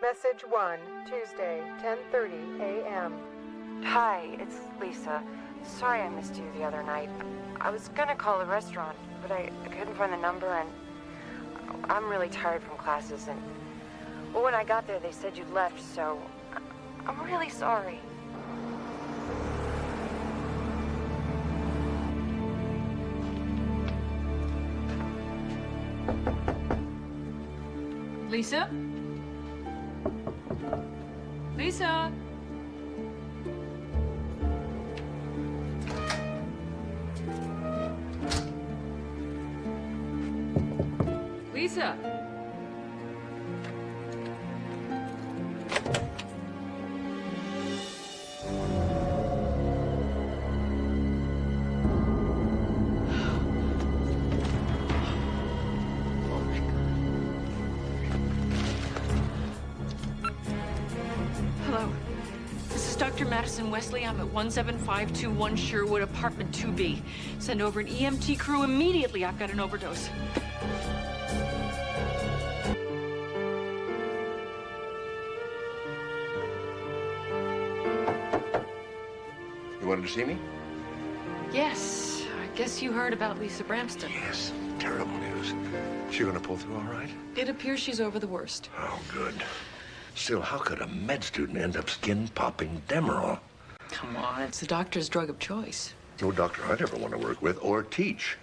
Message 1, Tuesday, 10:30 a.m. Hi, it's Lisa. Sorry I missed you the other night. I was gonna call the restaurant, but I couldn't find the number, and I'm really tired from classes, and well, when I got there, they said you'd left, so I'm really sorry. Lisa? Lisa? Lisa? Hello. This is Dr. Madison Wesley. I'm at 17521 Sherwood, apartment 2B. Send over an EMT crew immediately. I've got an overdose. You wanted to see me? Yes, I guess you heard about Lisa Bramston. Yes. Terrible news. She gonna pull through all right? It appears she's over the worst. Oh, good. Still, how could a med student end up skin-popping Demerol? Come on, it's the doctor's drug of choice. No doctor I'd ever want to work with or teach.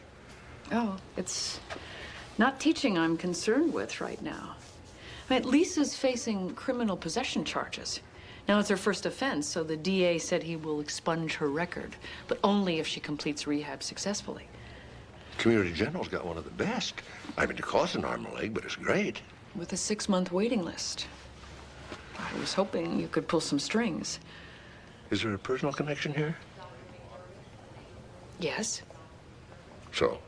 Oh, it's not teaching I'm concerned with right now. I mean, Lisa's facing criminal possession charges. Now, it's her first offense, so the DA said he will expunge her record, but only if she completes rehab successfully. Community General's got one of the best. I mean, it costs an arm and a leg, but it's great. With a 6-month waiting list. I was hoping you could pull some strings. Is there a personal connection here? Yes. So?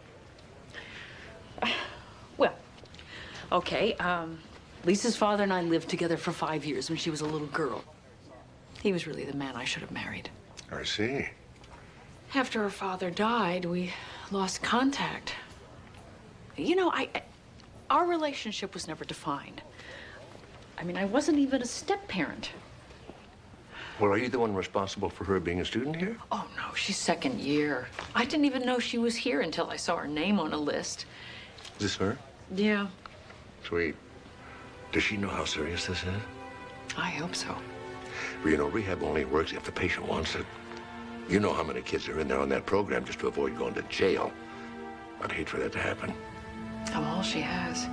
Well, okay, Lisa's father and I lived together for 5 years when she was a little girl. He was really the man I should have married. I see. After her father died, we lost contact. You know, our relationship was never defined. I mean, I wasn't even a step-parent. Well, are you the one responsible for her being a student here? Oh, no, she's second year. I didn't even know she was here until I saw her name on a list. Is this her? Yeah, Sweet. Does she know how serious this is? I hope so. Well, you know, rehab only works if the patient wants it. You know how many kids are in there on that program just to avoid going to jail. I'd hate for that to happen. I'm all she has.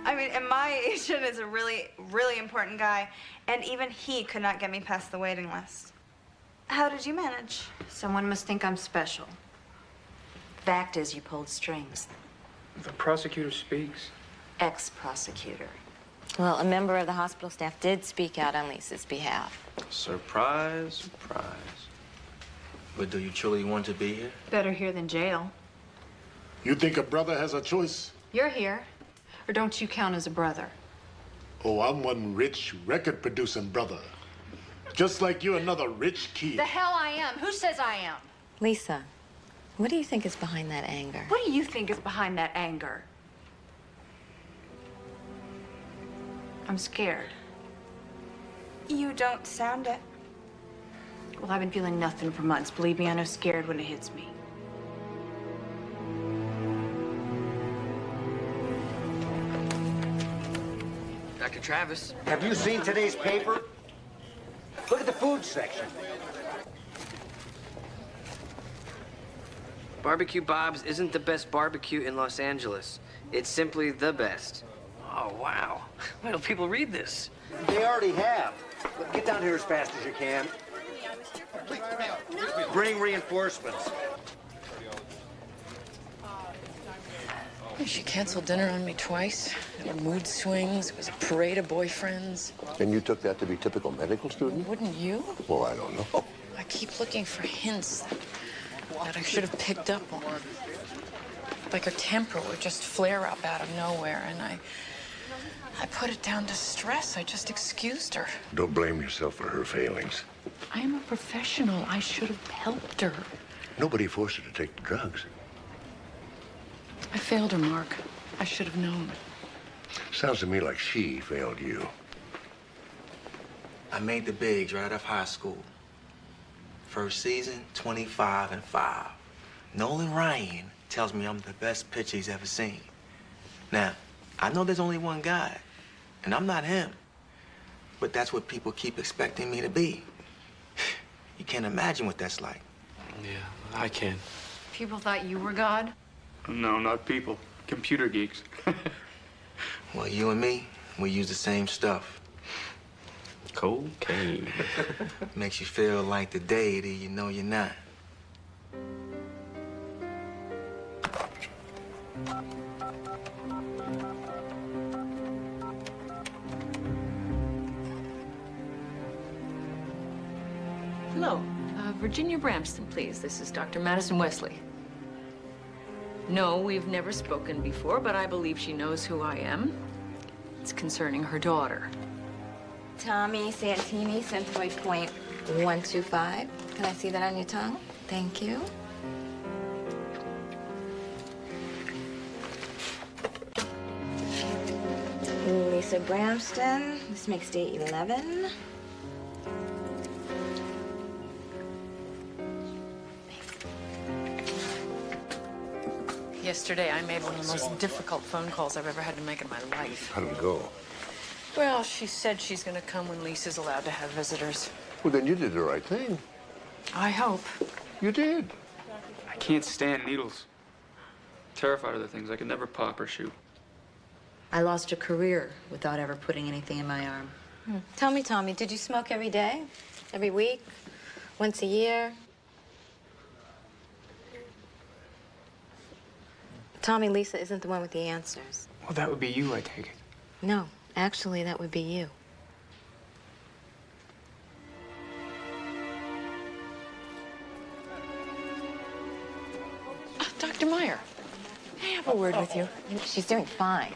I mean, and my agent is a really, really important guy, and even he could not get me past the waiting list. How did you manage? Someone must think I'm special. Fact is, you pulled strings. The prosecutor speaks. Ex-prosecutor. Well, a member of the hospital staff did speak out on Lisa's behalf. Surprise, surprise. But do you truly want to be here? Better here than jail. You think a brother has a choice? You're here, or don't you count as a brother? Oh, I'm one rich record-producing brother. Just like you, another rich kid. The hell I am. Who says I am? Lisa, what do you think is behind that anger? What do you think is behind that anger? I'm scared. You don't sound it. Well, I've been feeling nothing for months. Believe me, I know scared when it hits me. Dr. Travis. Have you seen today's paper? Look at the food section. Barbecue Bob's isn't the best barbecue in Los Angeles. It's simply the best. Oh, wow. Why don't people read this? They already have. Get down here as fast as you can. Bring reinforcements. She canceled dinner on me twice. There were mood swings. It was a parade of boyfriends. And you took that to be typical medical student? Wouldn't you? Well, I don't know. I keep looking for hints that I should have picked up on. Like her temper would just flare up out of nowhere, and I put it down to stress. I just excused her. Don't blame yourself for her failings. I am a professional. I should have helped her. Nobody forced her to take the drugs. I failed her, Mark. I should have known. Sounds to me like she failed you. I made the bigs right off high school. First season, 25-5. Nolan Ryan tells me I'm the best pitcher he's ever seen. Now, I know there's only one guy, and I'm not him. But that's what people keep expecting me to be. You can't imagine what that's like. Yeah, I can. People thought you were God? No, not people. Computer geeks. Well, you and me, we use the same stuff. Cocaine. Makes you feel like the deity you know you're not. Hello. Virginia Bramston, please. This is Dr. Madison Wesley. No, we've never spoken before, but I believe she knows who I am. It's concerning her daughter. Tommy Santini, centroid point 125. Can I see that on your tongue? Thank you. Lisa Bramston. This makes day 11. Yesterday, I made one of the most difficult phone calls I've ever had to make in my life. How did it go? Well, she said she's going to come when Lisa's allowed to have visitors. Well, then you did the right thing. I hope. You did. I can't stand needles. Terrified of the things. I could never pop or shoot. I lost a career without ever putting anything in my arm. Tell me, Tommy, did you smoke every day? Every week? Once a year? Tommy, Lisa isn't the one with the answers. Well, that would be you, I take it. No, actually, that would be you. Dr. Meyer, may I have a word with you? She's doing fine.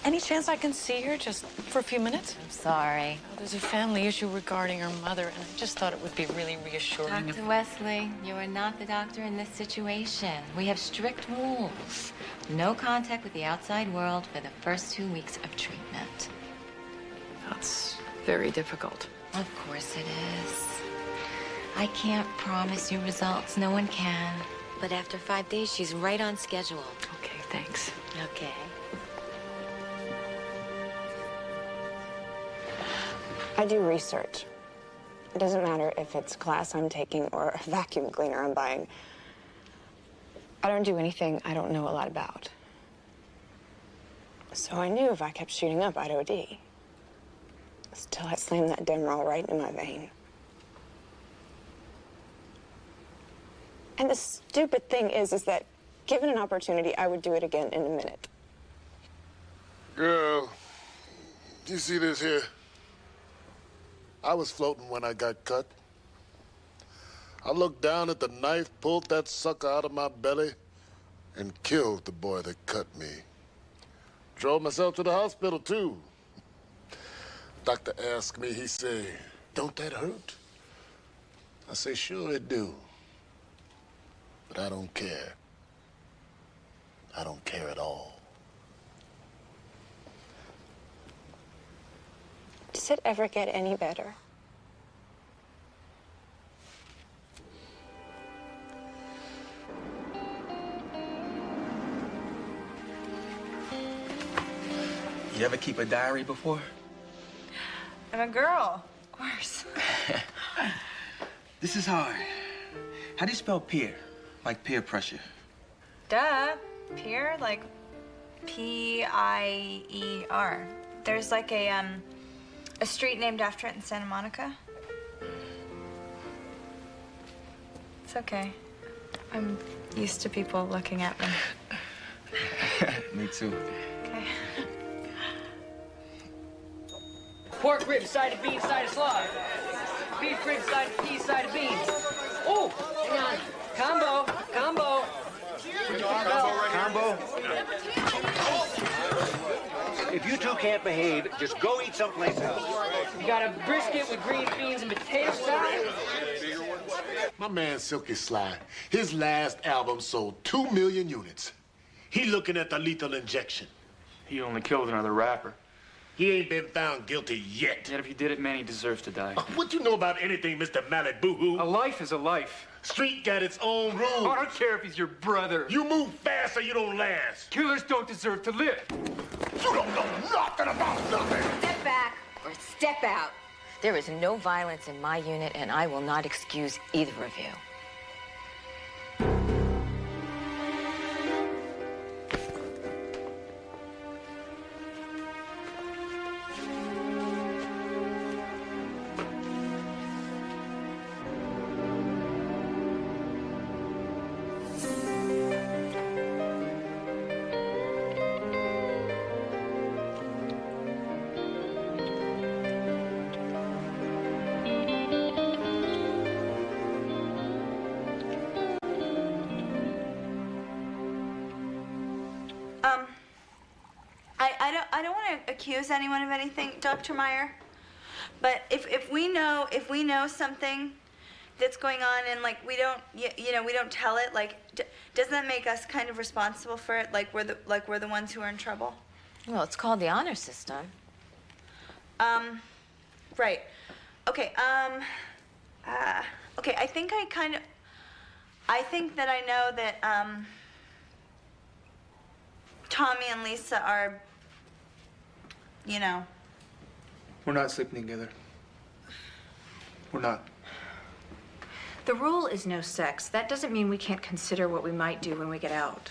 Any chance I can see her just for a few minutes? I'm sorry. Well, there's a family issue regarding her mother, and I just thought it would be really reassuring if... Dr. Wesley, you are not the doctor in this situation. We have strict rules. No contact with the outside world for the first 2 weeks of treatment. That's very difficult. Of course it is. I can't promise you results. No one can. But after 5 days, she's right on schedule. Okay, thanks. Okay. I do research. It doesn't matter if it's a class I'm taking or a vacuum cleaner I'm buying. I don't do anything I don't know a lot about. So I knew if I kept shooting up, I'd OD. Still, I slammed that Demerol right in my vein. And the stupid thing is that given an opportunity, I would do it again in a minute. Girl, you see this here? I was floating when I got cut. I looked down at the knife, pulled that sucker out of my belly, and killed the boy that cut me. Drove myself to the hospital, too. Doctor asked me, he said, "Don't that hurt?" I say, "Sure it do. But I don't care. I don't care at all." Does it ever get any better? You ever keep a diary before? I'm a girl, of course. This is hard. How do you spell peer? Like peer pressure. Duh. Peer, like P-I-E-R. There's like a street named after it in Santa Monica. It's okay. I'm used to people looking at me. Me too. Okay. Pork ribs, side of beans, side of slaw. Beef ribs, side of peas, side of beans. Oh, hang on. Combo. Combo? If you two can't behave, just go eat someplace else. You got a brisket with green beans and potato salad? My man Silky Sly, his last album sold 2 million units. He looking at the Lethal Injection. He only killed another rapper. He ain't been found guilty yet. Yet if he did it, man, he deserves to die. What you know about anything, Mr. Mallet Boo-Hoo? A life is a life. Street got its own rules. I don't care if he's your brother. You move fast or you don't last. Killers don't deserve to live. You don't know nothing about nothing. Step back or step out. There is no violence in my unit, and I will not excuse either of you. I don't want to accuse anyone of anything, Dr. Meyer. But if we know something that's going on and like we don't we don't tell it, like doesn't that make us kind of responsible for it? Like we're the ones who are in trouble. Well, it's called the honor system. Right. Okay. Okay. I think that I know that Tommy and Lisa are, We're not sleeping together. We're not. The rule is no sex. That doesn't mean we can't consider what we might do when we get out.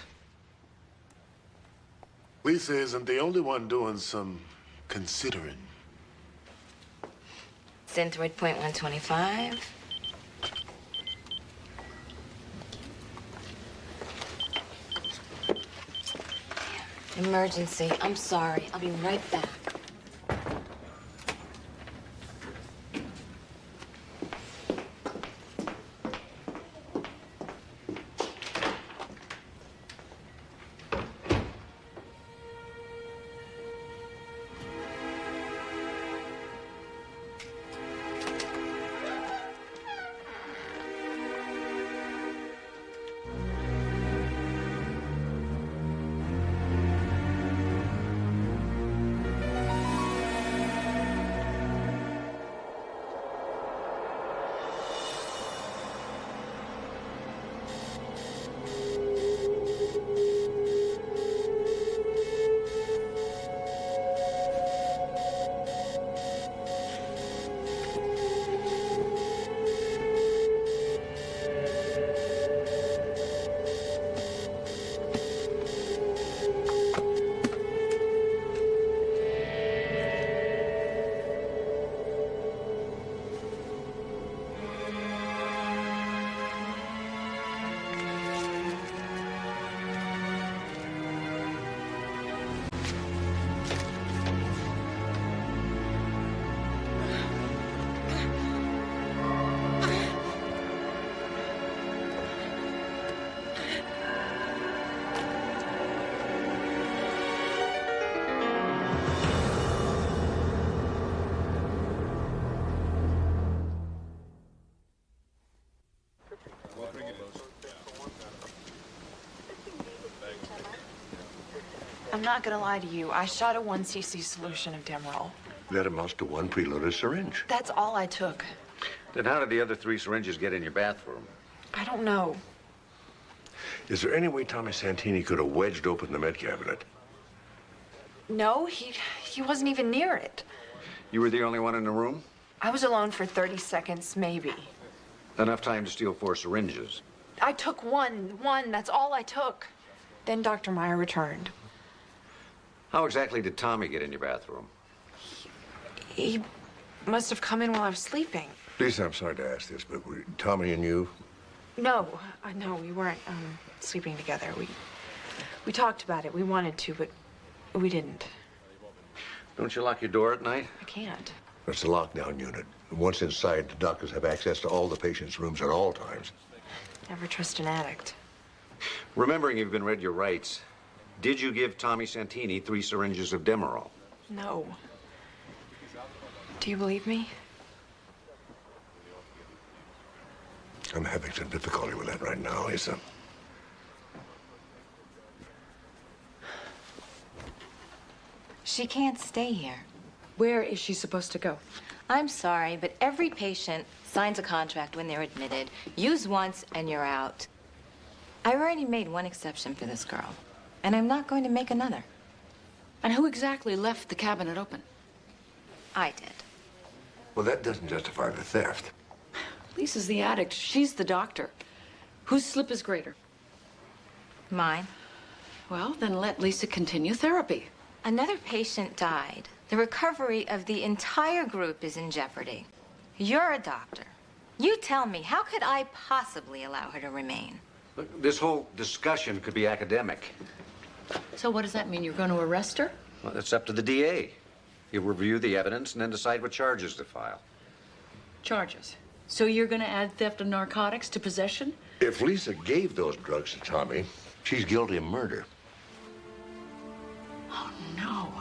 Lisa isn't the only one doing some considering. Synthroid point 125. Emergency. I'm sorry. I'll be right back. I'm not gonna lie to you. I shot a 1cc solution of Demerol. That amounts to one preloaded syringe. That's all I took. Then how did the other 3 syringes get in your bathroom? I don't know. Is there any way Tommy Santini could have wedged open the med cabinet? No, he wasn't even near it. You were the only one in the room? I was alone for 30 seconds, maybe. Enough time to steal 4 syringes. I took one. That's all I took. Then Dr. Meyer returned. How exactly did Tommy get in your bathroom? He must have come in while I was sleeping. Lisa, I'm sorry to ask this, but were Tommy and you? No, we weren't sleeping together. We talked about it. We wanted to, but we didn't. Don't you lock your door at night? I can't. It's a lockdown unit. Once inside, the doctors have access to all the patients' rooms at all times. Never trust an addict. Remembering you've been read your rights, did you give Tommy Santini 3 syringes of Demerol? No. Do you believe me? I'm having some difficulty with that right now, Lisa. She can't stay here. Where is she supposed to go? I'm sorry, but every patient signs a contract when they're admitted. Use once and you're out. I've already made one exception for this girl, and I'm not going to make another. And who exactly left the cabinet open? I did. Well, that doesn't justify the theft. Lisa's the addict. She's the doctor. Whose slip is greater? Mine. Well, then let Lisa continue therapy. Another patient died. The recovery of the entire group is in jeopardy. You're a doctor. You tell me, how could I possibly allow her to remain? Look, this whole discussion could be academic. So what does that mean? You're going to arrest her? Well, that's up to the DA. He'll review the evidence and then decide what charges to file. Charges. So you're going to add theft of narcotics to possession? If Lisa gave those drugs to Tommy, she's guilty of murder. Oh, no.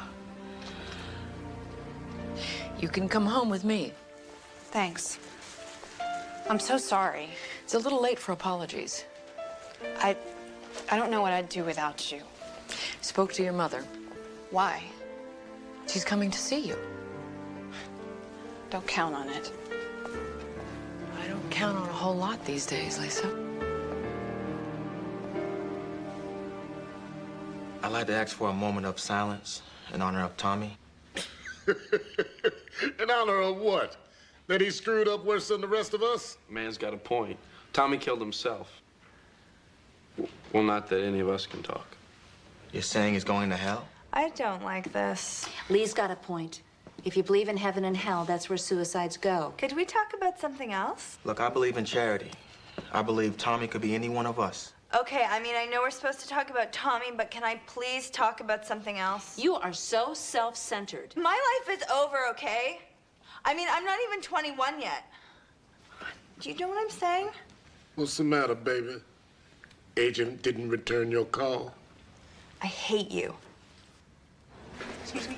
You can come home with me. Thanks. I'm so sorry. It's a little late for apologies. I don't know what I'd do without you. Spoke to your mother. Why? She's coming to see you. Don't count on it. I don't count on a whole lot these days, Lisa. I'd like to ask for a moment of silence in honor of Tommy. In honor of what? That he screwed up worse than the rest of us? Man's got a point. Tommy killed himself. Well, not that any of us can talk. You're saying he's going to hell? I don't like this. Lee's got a point. If you believe in heaven and hell, that's where suicides go. Could we talk about something else? Look, I believe in charity. I believe Tommy could be any one of us. Okay, I mean, I know we're supposed to talk about Tommy, but can I please talk about something else? You are so self-centered. My life is over, okay? I mean, I'm not even 21 yet. Do you know what I'm saying? What's the matter, baby? Agent didn't return your call? I hate you. Excuse me.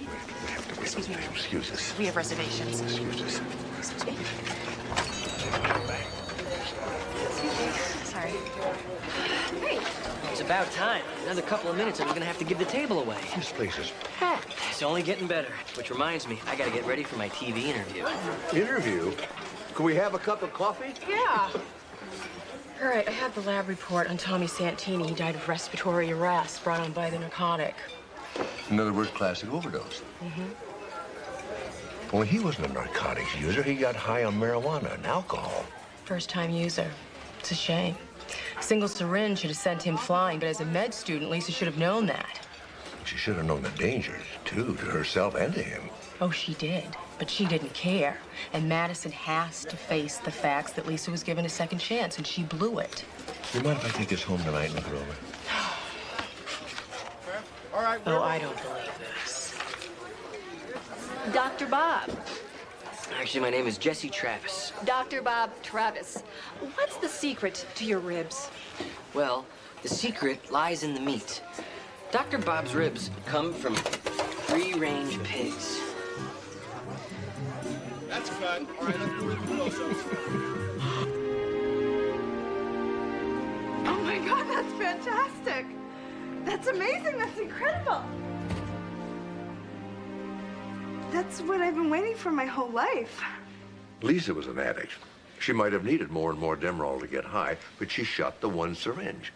Excuse me. Excuse us. We have reservations. Excuse us. Excuse me. Sorry. Hey, it's about time. Another couple of minutes and we're gonna have to give the table away. This place is packed. It's only getting better. Which reminds me, I gotta get ready for my TV interview. Interview? Can we have a cup of coffee? Yeah. All right, I have the lab report on Tommy Santini. He died of respiratory arrest brought on by the narcotic. In other words, classic overdose. Well, he wasn't a narcotics user. He got high on marijuana and alcohol. First-time user. It's a shame. A single syringe should have sent him flying, but as a med student, Lisa should have known that. She should have known the dangers, too, to herself and to him. Oh, she did, but she didn't care. And Madison has to face the facts that Lisa was given a second chance, and she blew it. You mind if I take this home tonight and look it over? All right. Oh, I don't believe this. Dr. Bob. Actually, my name is Jesse Travis. Dr. Bob Travis. What's the secret to your ribs? Well, the secret lies in the meat. Dr. Bob's ribs come from free-range pigs. That's a fact. All right, let's do it. Oh my God, that's fantastic. That's amazing. That's incredible. That's what I've been waiting for my whole life. Lisa was an addict. She might have needed more and more Demerol to get high, but she shot the one syringe.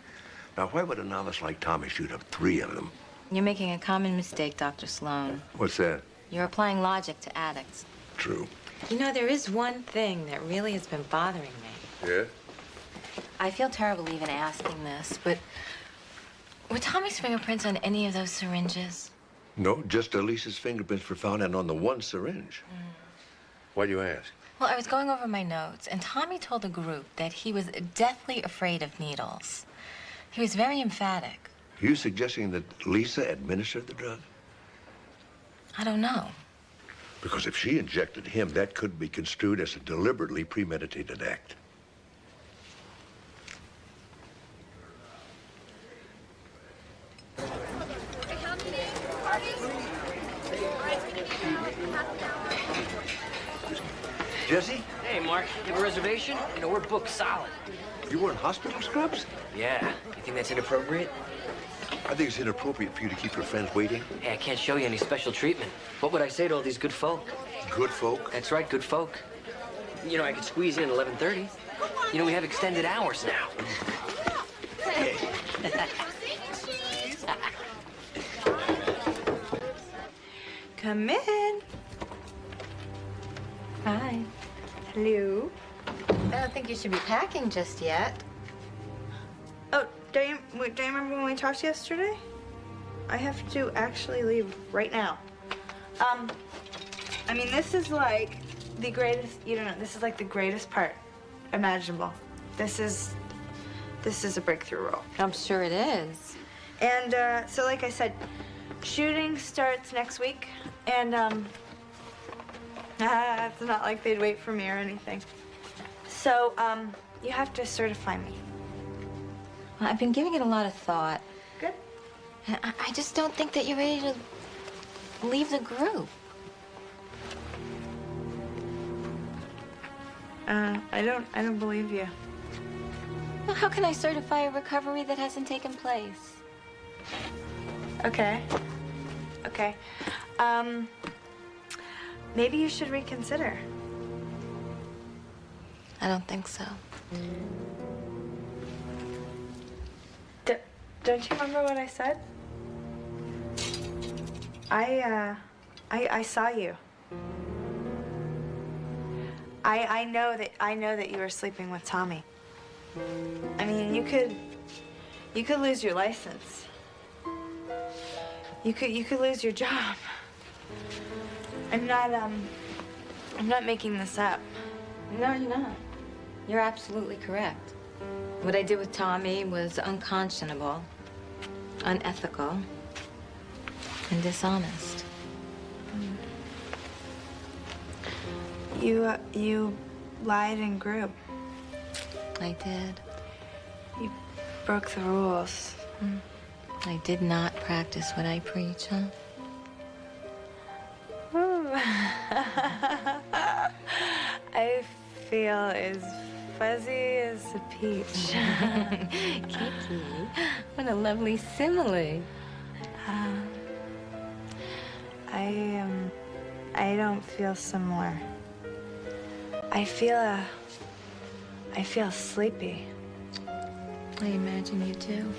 Now, why would a novice like Tommy shoot up 3 of them? You're making a common mistake, Dr. Sloan. What's that? You're applying logic to addicts. True. You know, there is one thing that really has been bothering me. Yeah? I feel terrible even asking this, but were Tommy's fingerprints on any of those syringes? No, just Lisa's fingerprints were found and on the one syringe. Why do you ask? Well, I was going over my notes, and Tommy told the group that he was deathly afraid of needles. He was very emphatic. Are you suggesting that Lisa administered the drug? I don't know. Because if she injected him, that could be construed as a deliberately premeditated act. Jesse? Hey, Mark, you have a reservation? You know, we're booked solid. You wearing hospital scrubs? Yeah. You think that's inappropriate? I think it's inappropriate for you to keep your friends waiting. Hey, I can't show you any special treatment. What would I say to all these good folk? Good folk? That's right, good folk. You know, I could squeeze in at 11:30. You know, we have extended hours now. Hey. Come in. Hi. Hello. I don't think you should be packing just yet. Oh, don't you remember when we talked yesterday? I have to actually leave right now. I mean, this is like the greatest, you don't know, this is like the greatest part imaginable. This is a breakthrough role. I'm sure it is. And so like I said, shooting starts next week, and it's not like they'd wait for me or anything. So, you have to certify me. Well, I've been giving it a lot of thought. Good. And I just don't think that you're ready to leave the group. I don't believe you. Well, how can I certify a recovery that hasn't taken place? Okay. Okay. Maybe you should reconsider. I don't think so. Don't you remember what I said? I saw you. I know that you were sleeping with Tommy. I mean, you could lose your license. You could lose your job. I'm not making this up. No, you're not. You're absolutely correct. What I did with Tommy was unconscionable, unethical, and dishonest. You lied in group. I did. You broke the rules. I did not practice what I preach, huh? I feel as fuzzy as a peach. Kiki, what a lovely simile. I don't feel similar. I feel sleepy. I imagine you do.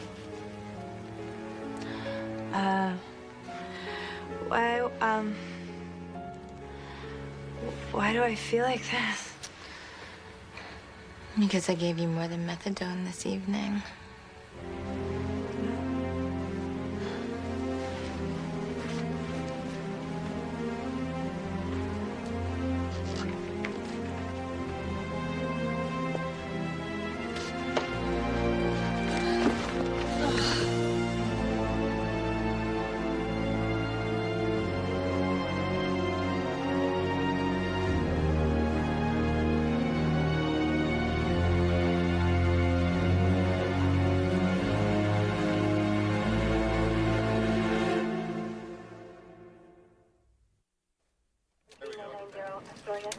Why do I feel like this? Because I gave you more than methadone this evening.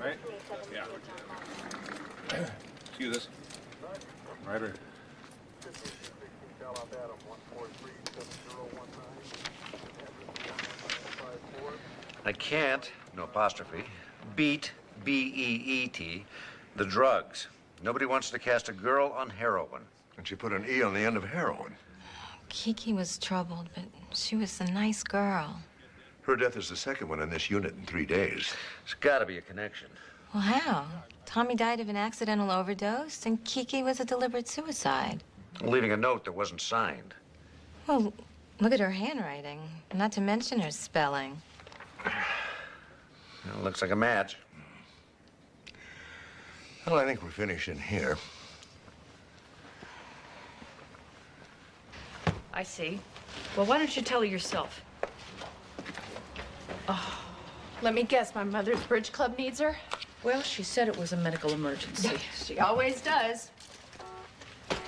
Right? Yeah. Excuse us. Right here. I can't, no apostrophe, beat, B-E-E-T, the drugs. Nobody wants to cast a girl on heroin. And she put an E on the end of heroin. Kiki was troubled, but she was a nice girl. Her death is the second one in this unit in 3 days. There's got to be a connection. Well, how? Tommy died of an accidental overdose, and Kiki was a deliberate suicide. Leaving a note that wasn't signed. Well, look at her handwriting, not to mention her spelling. Well, looks like a match. Well, I think we're finished in here. I see. Well, why don't you tell her yourself? Oh, let me guess, my mother's bridge club needs her? Well, she said it was a medical emergency. She always does.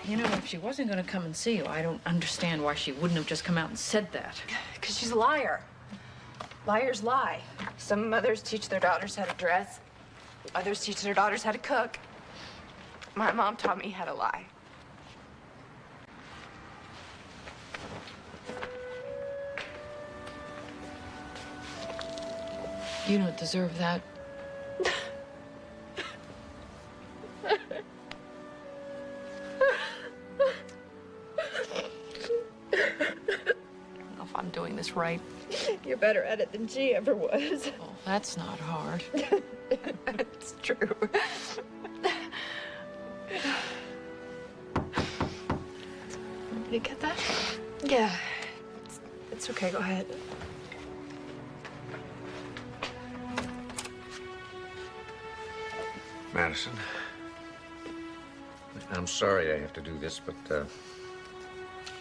You know, if she wasn't going to come and see you, I don't understand why she wouldn't have just come out and said that. Because she's a liar. Liars lie. Some mothers teach their daughters how to dress. Others teach their daughters how to cook. My mom taught me how to lie. You don't deserve that. If I'm doing this right. You're better at it than she ever was. Well, that's not hard. It's true. Did you get that? Yeah. It's okay, go ahead. Madison, I'm sorry I have to do this, but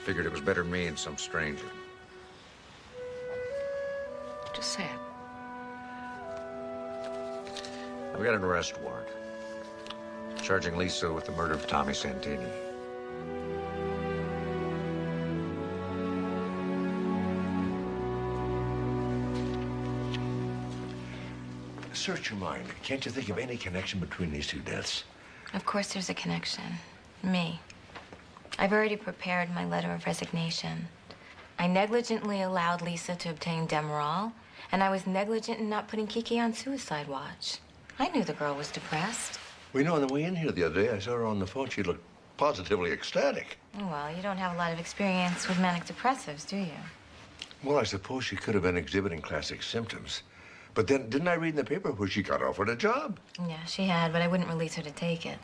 figured it was better me and some stranger. Just say it. I've got an arrest warrant charging Lisa with the murder of Tommy Santini. Search your mind. Can't you think of any connection between these two deaths? Of course there's a connection. Me. I've already prepared my letter of resignation. I negligently allowed Lisa to obtain Demerol, and I was negligent in not putting Kiki on suicide watch. I knew the girl was depressed. We know on the way in here the other day, I saw her on the phone. She looked positively ecstatic. Well, you don't have a lot of experience with manic depressives, do you? Well, I suppose she could have been exhibiting classic symptoms. But then, didn't I read in the paper where she got offered a job? Yeah, she had, but I wouldn't release her to take it.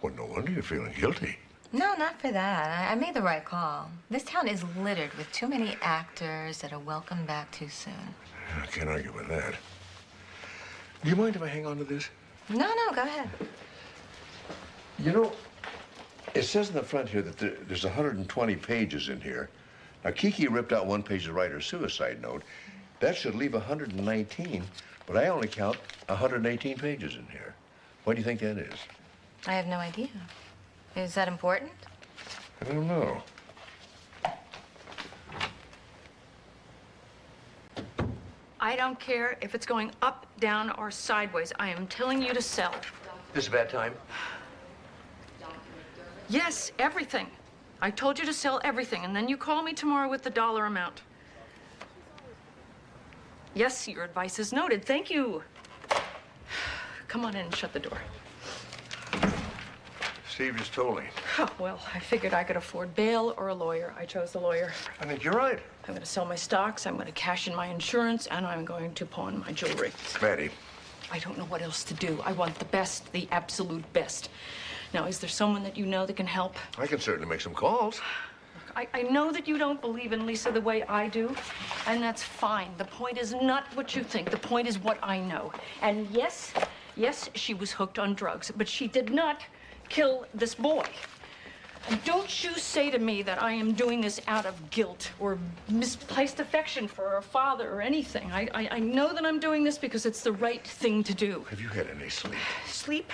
Well, no wonder you're feeling guilty. No, not for that. I made the right call. This town is littered with too many actors that are welcomed back too soon. I can't argue with that. Do you mind if I hang on to this? No, go ahead. You know, it says in the front here that there's 120 pages in here. Now, Kiki ripped out one page to write her suicide note. That should leave 119, but I only count 118 pages in here. Why do you think that is? I have no idea. Is that important? I don't know. I don't care if it's going up, down, or sideways. I am telling you to sell. This is a bad time? Yes, everything. I told you to sell everything, and then you call me tomorrow with the dollar amount. Yes, your advice is noted. Thank you. Come on in and shut the door. Steve just told me. Oh, well, I figured I could afford bail or a lawyer. I chose the lawyer. I think you're right. I'm going to sell my stocks, I'm going to cash in my insurance, and I'm going to pawn my jewelry. Maddie. I don't know what else to do. I want the best, the absolute best. Now, is there someone that you know that can help? I can certainly make some calls. I know that you don't believe in Lisa the way I do, and that's fine. The point is not what you think. The point is what I know. And yes, she was hooked on drugs, but she did not kill this boy. And don't you say to me that I am doing this out of guilt or misplaced affection for her father or anything. I know that I'm doing this because it's the right thing to do. Have you had any sleep? Sleep?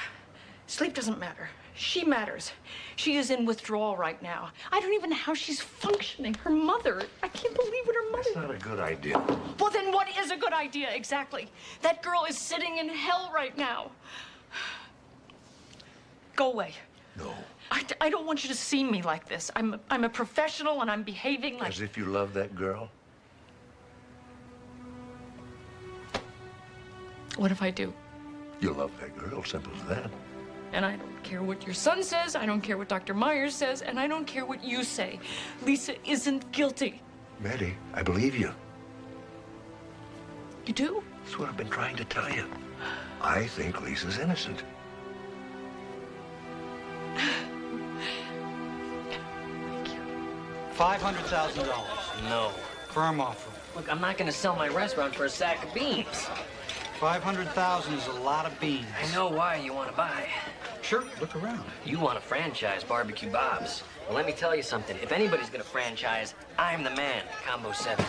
Sleep doesn't matter. She matters. She is in withdrawal right now. I don't even know how she's functioning. Her mother, I can't believe what her mother... That's not a good idea. Well, then what is a good idea, exactly? That girl is sitting in hell right now. Go away. No. I don't want you to see me like this. I'm a professional and I'm behaving like... As if you love that girl? What if I do? You love that girl, simple as that. And I don't care what your son says, I don't care what Dr. Myers says, and I don't care what you say. Lisa isn't guilty. Maddie, I believe you. You do? That's what I've been trying to tell you. I think Lisa's innocent. $500,000. No. Firm offer. Look, I'm not gonna sell my restaurant for a sack of beans. 500,000 is a lot of beans. I know why you want to buy. Sure, look around. You want to franchise Barbecue Bob's. Well, let me tell you something. If anybody's gonna franchise, I'm the man. Combo 7.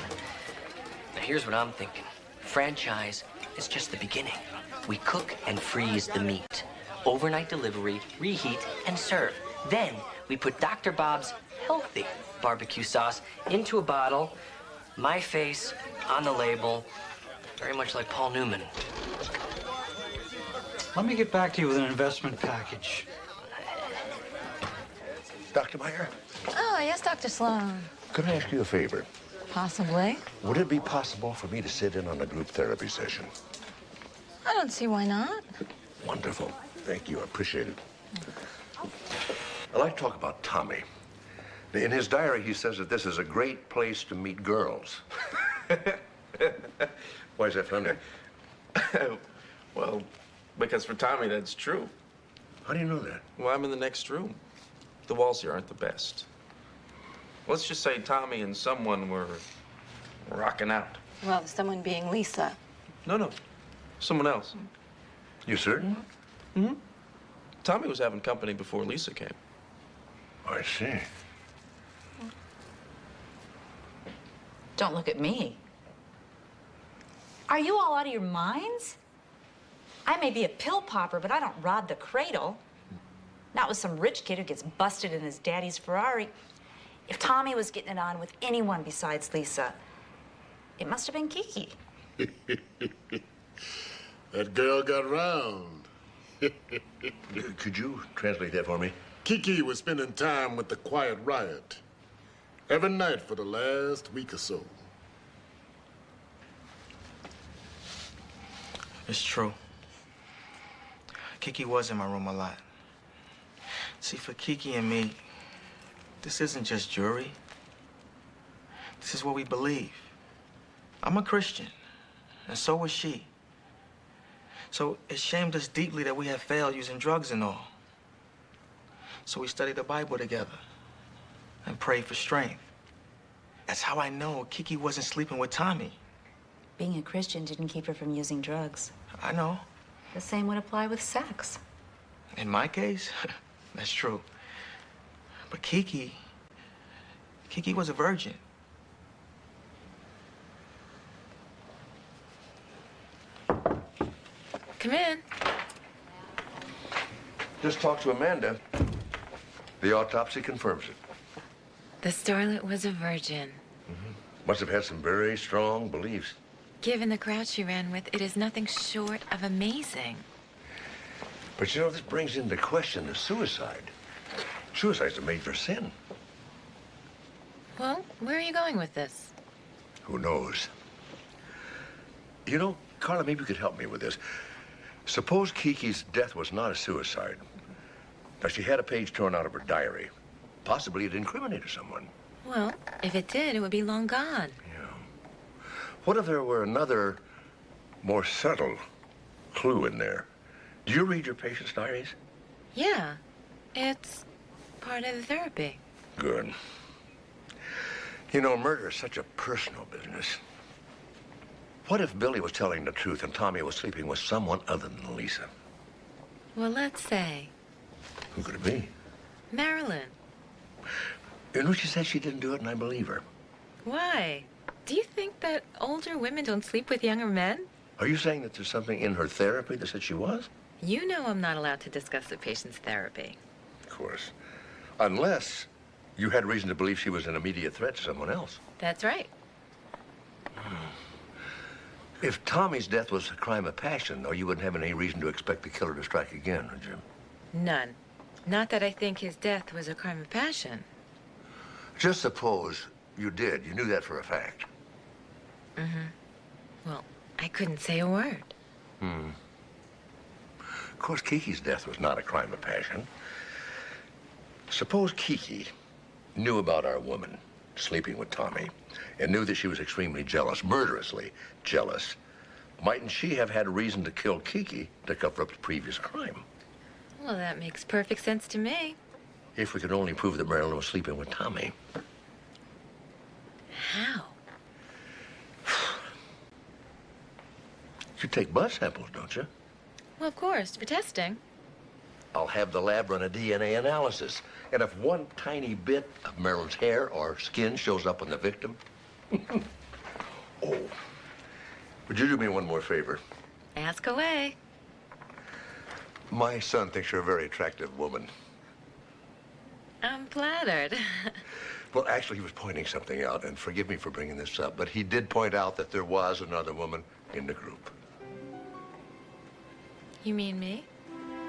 Now, here's what I'm thinking. Franchise is just the beginning. We cook and freeze the meat. Overnight delivery, reheat, and serve. Then we put Dr. Bob's healthy barbecue sauce into a bottle, my face on the label, very much like Paul Newman. Let me get back to you with an investment package. Dr. Meyer, Oh, yes, Dr. Sloan. could I ask you a favor? Possibly. Would it be possible for me to sit in on a group therapy session? I don't see why not. Wonderful. Thank you. I appreciate it. I'd like to talk about Tommy. In his diary, he says that this is a great place to meet girls. Why is that funny? Well, because for Tommy, that's true. How do you know that? Well, I'm in the next room. The walls here aren't the best. Let's just say Tommy and someone were rocking out. Well, someone being Lisa. No. Someone else. You certain? Mm-hmm. Tommy was having company before Lisa came. I see. Don't look at me. Are you all out of your minds? I may be a pill popper, but I don't rob the cradle. Not with some rich kid who gets busted in his daddy's Ferrari. If Tommy was getting it on with anyone besides Lisa, it must have been Kiki. That girl got round. Could you translate that for me? Kiki was spending time with the Quiet Riot every night for the last week or so. It's true. Kiki was in my room a lot. See, for Kiki and me, this isn't just jewelry. This is what we believe. I'm a Christian, and so was she. So it shamed us deeply that we had failed using drugs and all. So we studied the Bible together and prayed for strength. That's how I know Kiki wasn't sleeping with Tommy. Being a Christian didn't keep her from using drugs. I know. The same would apply with sex. In my case, that's true. But Kiki was a virgin. Come in. Just talk to Amanda. The autopsy confirms it. The starlet was a virgin. Must have had some very strong beliefs. Given the crowd she ran with, it is nothing short of amazing. But you know, this brings into question the suicide. Suicide's a major sin. Well, where are you going with this? Who knows? You know, Carla, maybe you could help me with this. Suppose Kiki's death was not a suicide. Now, she had a page torn out of her diary. Possibly it incriminated someone. Well, if it did, it would be long gone. What if there were another, more subtle clue in there? Do you read your patients' diaries? Yeah, it's part of the therapy. Good. You know, murder is such a personal business. What if Billy was telling the truth and Tommy was sleeping with someone other than Lisa? Well, let's say Who could it be? Marilyn. You know, she said she didn't do it, and I believe her. Why? Do you think that older women don't sleep with younger men? Are you saying that there's something in her therapy that said she was? You know I'm not allowed to discuss the patient's therapy. Of course. Unless you had reason to believe she was an immediate threat to someone else. That's right. If Tommy's death was a crime of passion, though, you wouldn't have any reason to expect the killer to strike again, would you? None. Not that I think his death was a crime of passion. Just suppose you did. You knew that for a fact. Well, I couldn't say a word. Of course, Kiki's death was not a crime of passion. Suppose Kiki knew about our woman sleeping with Tommy and knew that she was extremely jealous, murderously jealous. Mightn't she have had a reason to kill Kiki to cover up the previous crime? Well, that makes perfect sense to me. If we could only prove that Marilyn was sleeping with Tommy. How? You take blood samples, don't you? Well, of course, for testing. I'll have the lab run a DNA analysis. And if one tiny bit of Marilyn's hair or skin shows up on the victim... Oh. Would you do me one more favor? Ask away. My son thinks you're a very attractive woman. I'm flattered. Well, actually, he was pointing something out, and forgive me for bringing this up, but he did point out that there was another woman in the group. You mean me?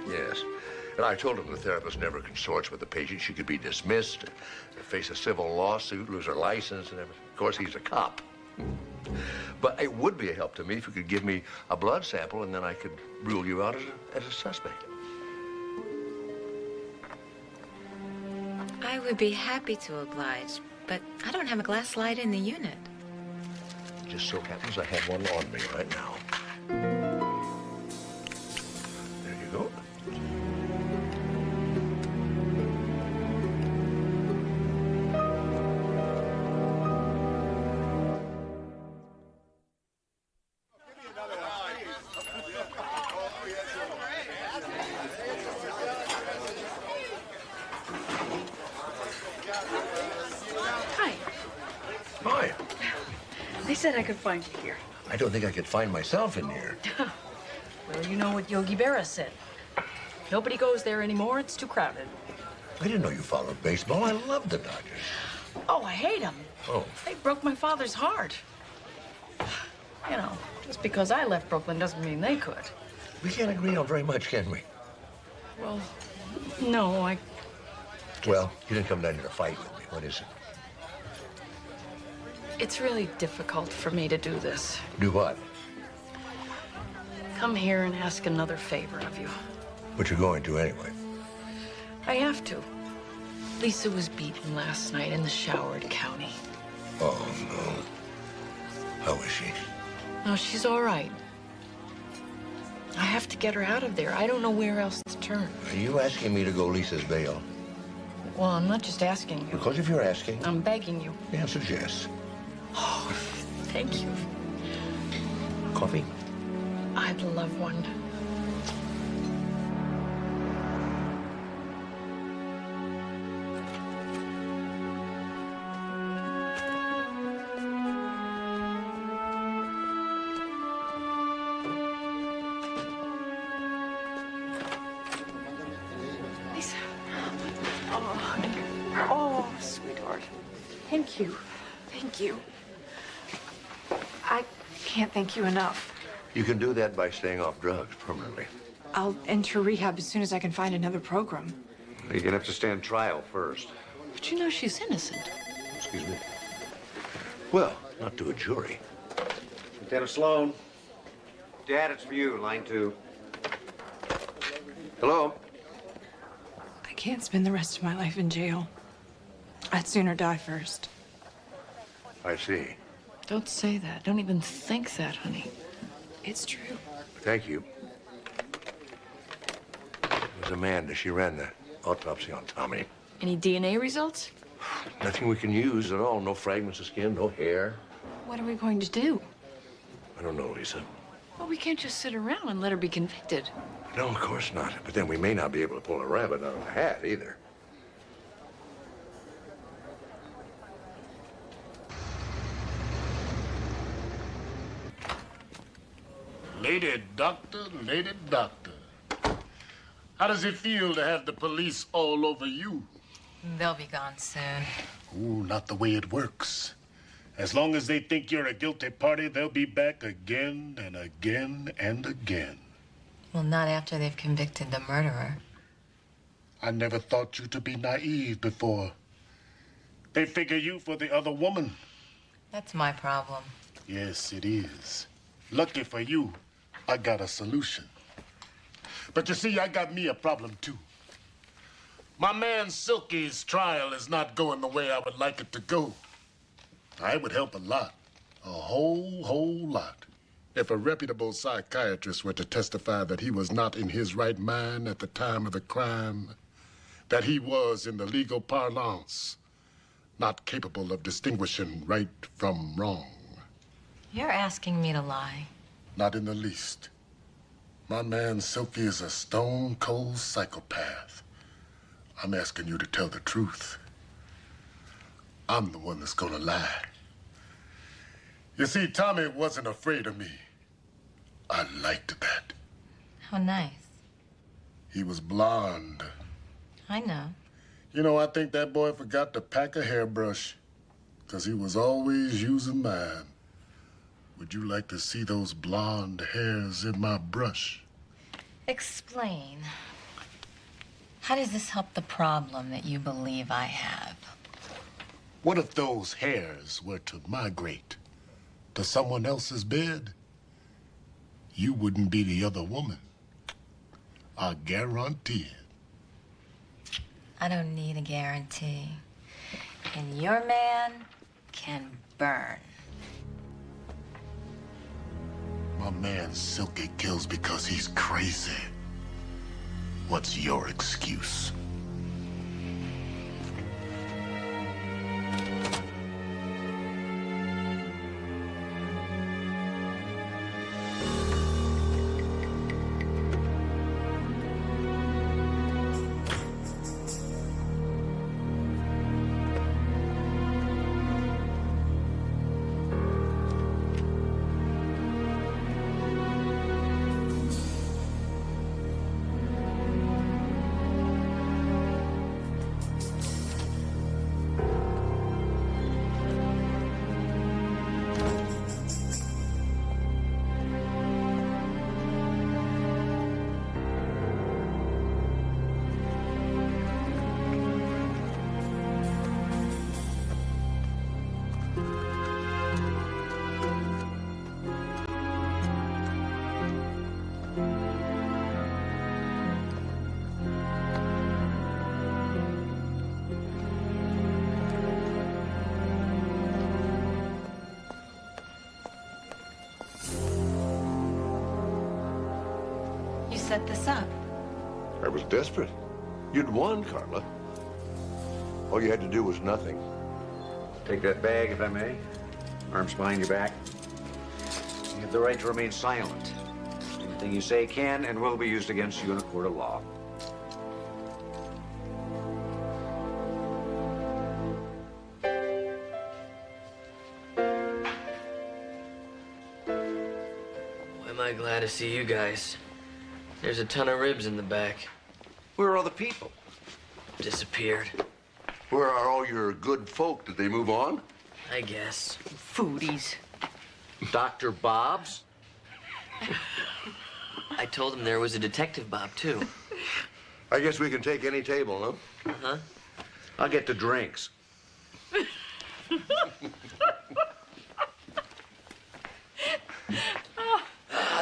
Yes. And I told him the therapist never consorts with the patient. She could be dismissed, face a civil lawsuit, lose her license, and everything. Of course, he's a cop. But it would be a help to me if you could give me a blood sample, and then I could rule you out as a suspect. I would be happy to oblige, but I don't have a glass slide in the unit. It just so happens I have one on me right now. There you go. Hi. Hi. They said I could find you here. I don't think I could find myself in here. Well, you know what Yogi Berra said. Nobody goes there anymore. It's too crowded. I didn't know you followed baseball. I love the Dodgers. Oh, I hate them. Oh. They broke my father's heart. You know, just because I left Brooklyn doesn't mean they could. We can't agree on very much, can we? Well, no, I... Well, you didn't come down here to fight with me. What is it? It's really difficult for me to do this. Do what? Come here and ask another favor of you. But you're going to anyway. I have to. Lisa was beaten last night in the Showard County. Oh, no. How is she? No, she's all right. I have to get her out of there. I don't know where else to turn. Are you asking me to go Lisa's bail? Well, I'm not just asking you. Because if you're asking... I'm begging you. The answer's yes. Oh, thank you. Coffee? I'd love one. Lisa. Oh, sweetheart. Thank you. Thank you. I can't thank you enough. You can do that by staying off drugs permanently. I'll enter rehab as soon as I can find another program. You're gonna have to stand trial first. But you know she's innocent. Excuse me. Well, not to a jury. Lieutenant Sloan. Dad, it's for you, line 2. Hello? I can't spend the rest of my life in jail. I'd sooner die first. I see. Don't say that. Don't even think that, honey. It's true. Thank you. It was Amanda. She ran the autopsy on Tommy. Any DNA results? Nothing we can use at all. No fragments of skin, no hair. What are we going to do? I don't know, Lisa. Well, we can't just sit around and let her be convicted. No, of course not. But then we may not be able to pull a rabbit out of a hat either. Lady doctor, lady doctor. How does it feel to have the police all over you? They'll be gone soon. Ooh, not the way it works. As long as they think you're a guilty party, they'll be back again and again and again. Well, not after they've convicted the murderer. I never thought you to be naive before. They figure you for the other woman. That's my problem. Yes, it is. Lucky for you, I got a solution. But you see, I got me a problem, too. My man Silky's trial is not going the way I would like it to go. I would help a lot, a whole lot, if a reputable psychiatrist were to testify that he was not in his right mind at the time of the crime, that he was, in the legal parlance, not capable of distinguishing right from wrong. You're asking me to lie. Not in the least. My man Silky is a stone-cold psychopath. I'm asking you to tell the truth. I'm the one that's gonna lie. You see, Tommy wasn't afraid of me. I liked that. How nice. He was blonde. I know. You know, I think that boy forgot to pack a hairbrush, 'cause he was always using mine. Would you like to see those blonde hairs in my brush? Explain. How does this help the problem that you believe I have? What if those hairs were to migrate to someone else's bed? You wouldn't be the other woman. I guarantee it. I don't need a guarantee. And your man can burn. My man Silky kills because he's crazy. What's your excuse? You set this up. I was desperate. You'd won, Carla. All you had to do was nothing. Take that bag, if I may. Arms behind your back. You have the right to remain silent. Anything you say can and will be used against you in a court of law. Am I glad to see you guys. There's a ton of ribs in the back. Where are all the people? Disappeared. Where are all your good folk? Did they move on? I guess. Foodies. Dr. Bob's? I told him there was a Detective Bob, too. I guess we can take any table, huh? Huh? I'll get the drinks.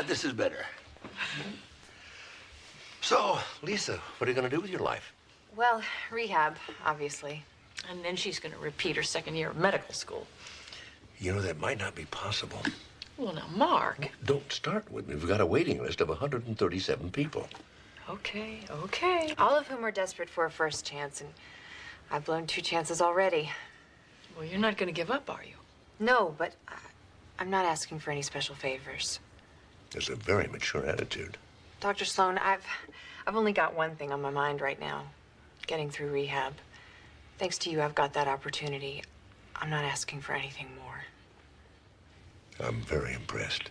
This is better. So, Lisa, what are you going to do with your life? Well, rehab, obviously. And then she's going to repeat her second year of medical school. You know, that might not be possible. Well, now, Mark. Don't start with me. We've got a waiting list of 137 people. Okay, okay. All of whom are desperate for a first chance, and I've blown 2 chances already. Well, you're not going to give up, are you? No, but I'm not asking for any special favors. There's a very mature attitude. Dr. Sloan, I've only got one thing on my mind right now. Getting through rehab. Thanks to you, I've got that opportunity. I'm not asking for anything more. I'm very impressed.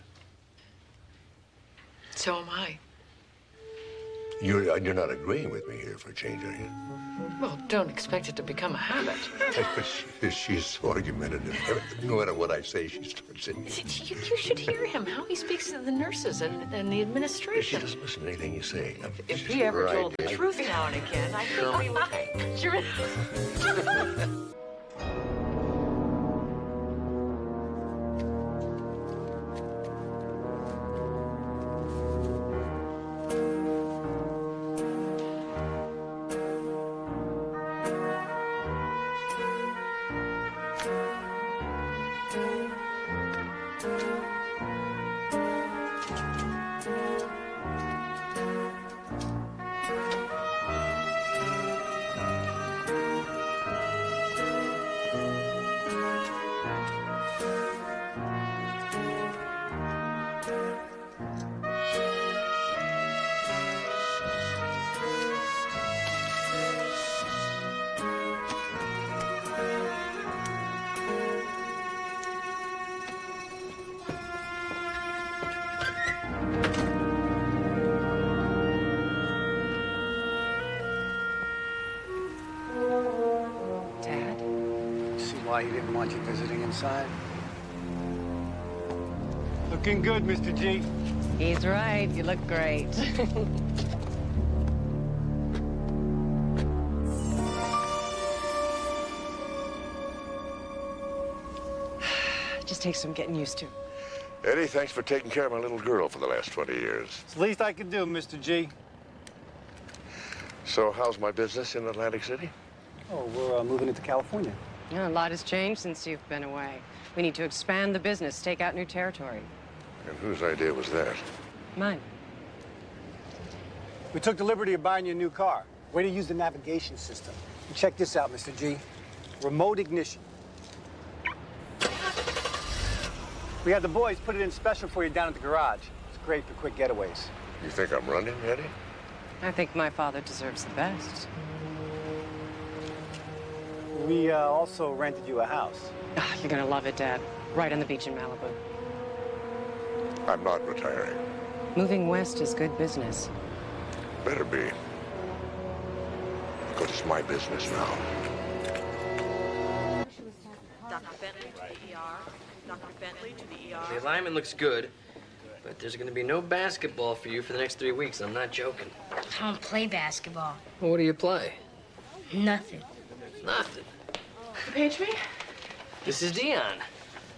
So am I. You're not agreeing with me here for a change, are you? Well, don't expect it to become a habit. She's so argumentative. No matter what I say, she starts it. You should hear him, how he speaks to the nurses and the administration. She doesn't listen to anything you say. If he ever told the truth now and again, I think we would. Sure. Why he didn't want you visiting inside. Looking good, Mr. G. He's right. You look great. just takes some getting used to. Eddie, thanks for taking care of my little girl for the last 20 years. It's the least I can do, Mr. G. So how's my business in Atlantic City? Oh, we're moving into California. Yeah, a lot has changed since you've been away. We need to expand the business, take out new territory. And whose idea was that? Mine. We took the liberty of buying you a new car. Way to use the navigation system. And check this out, Mr. G. Remote ignition. We had the boys put it in special for you down at the garage. It's great for quick getaways. You think I'm running, Eddie? I think my father deserves the best. We also rented you a house. Ah, you're gonna love it, Dad. Right on the beach in Malibu. I'm not retiring. Moving west is good business. Better be. Because it's my business now. Dr. Bentley to the ER. Dr. Bentley to the ER. The alignment looks good, but there's going to be no basketball for you for the next 3 weeks. I'm not joking. I don't play basketball. Well, what do you play? Nothing. Nothing. You page me? This is Dion.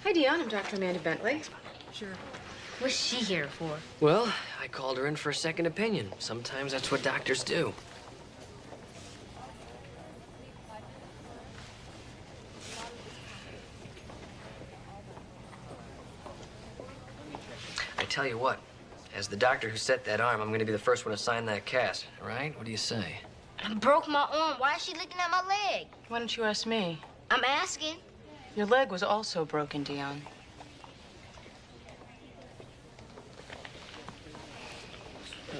Hi, Dion. I'm Dr. Amanda Bentley. Sure. What's she here for? Well, I called her in for a second opinion. Sometimes that's what doctors do. I tell you what, as the doctor who set that arm, I'm going to be the first one to sign that cast, all right? What do you say? I broke my arm. Why is she looking at my leg? Why don't you ask me? I'm asking. Your leg was also broken, Dion.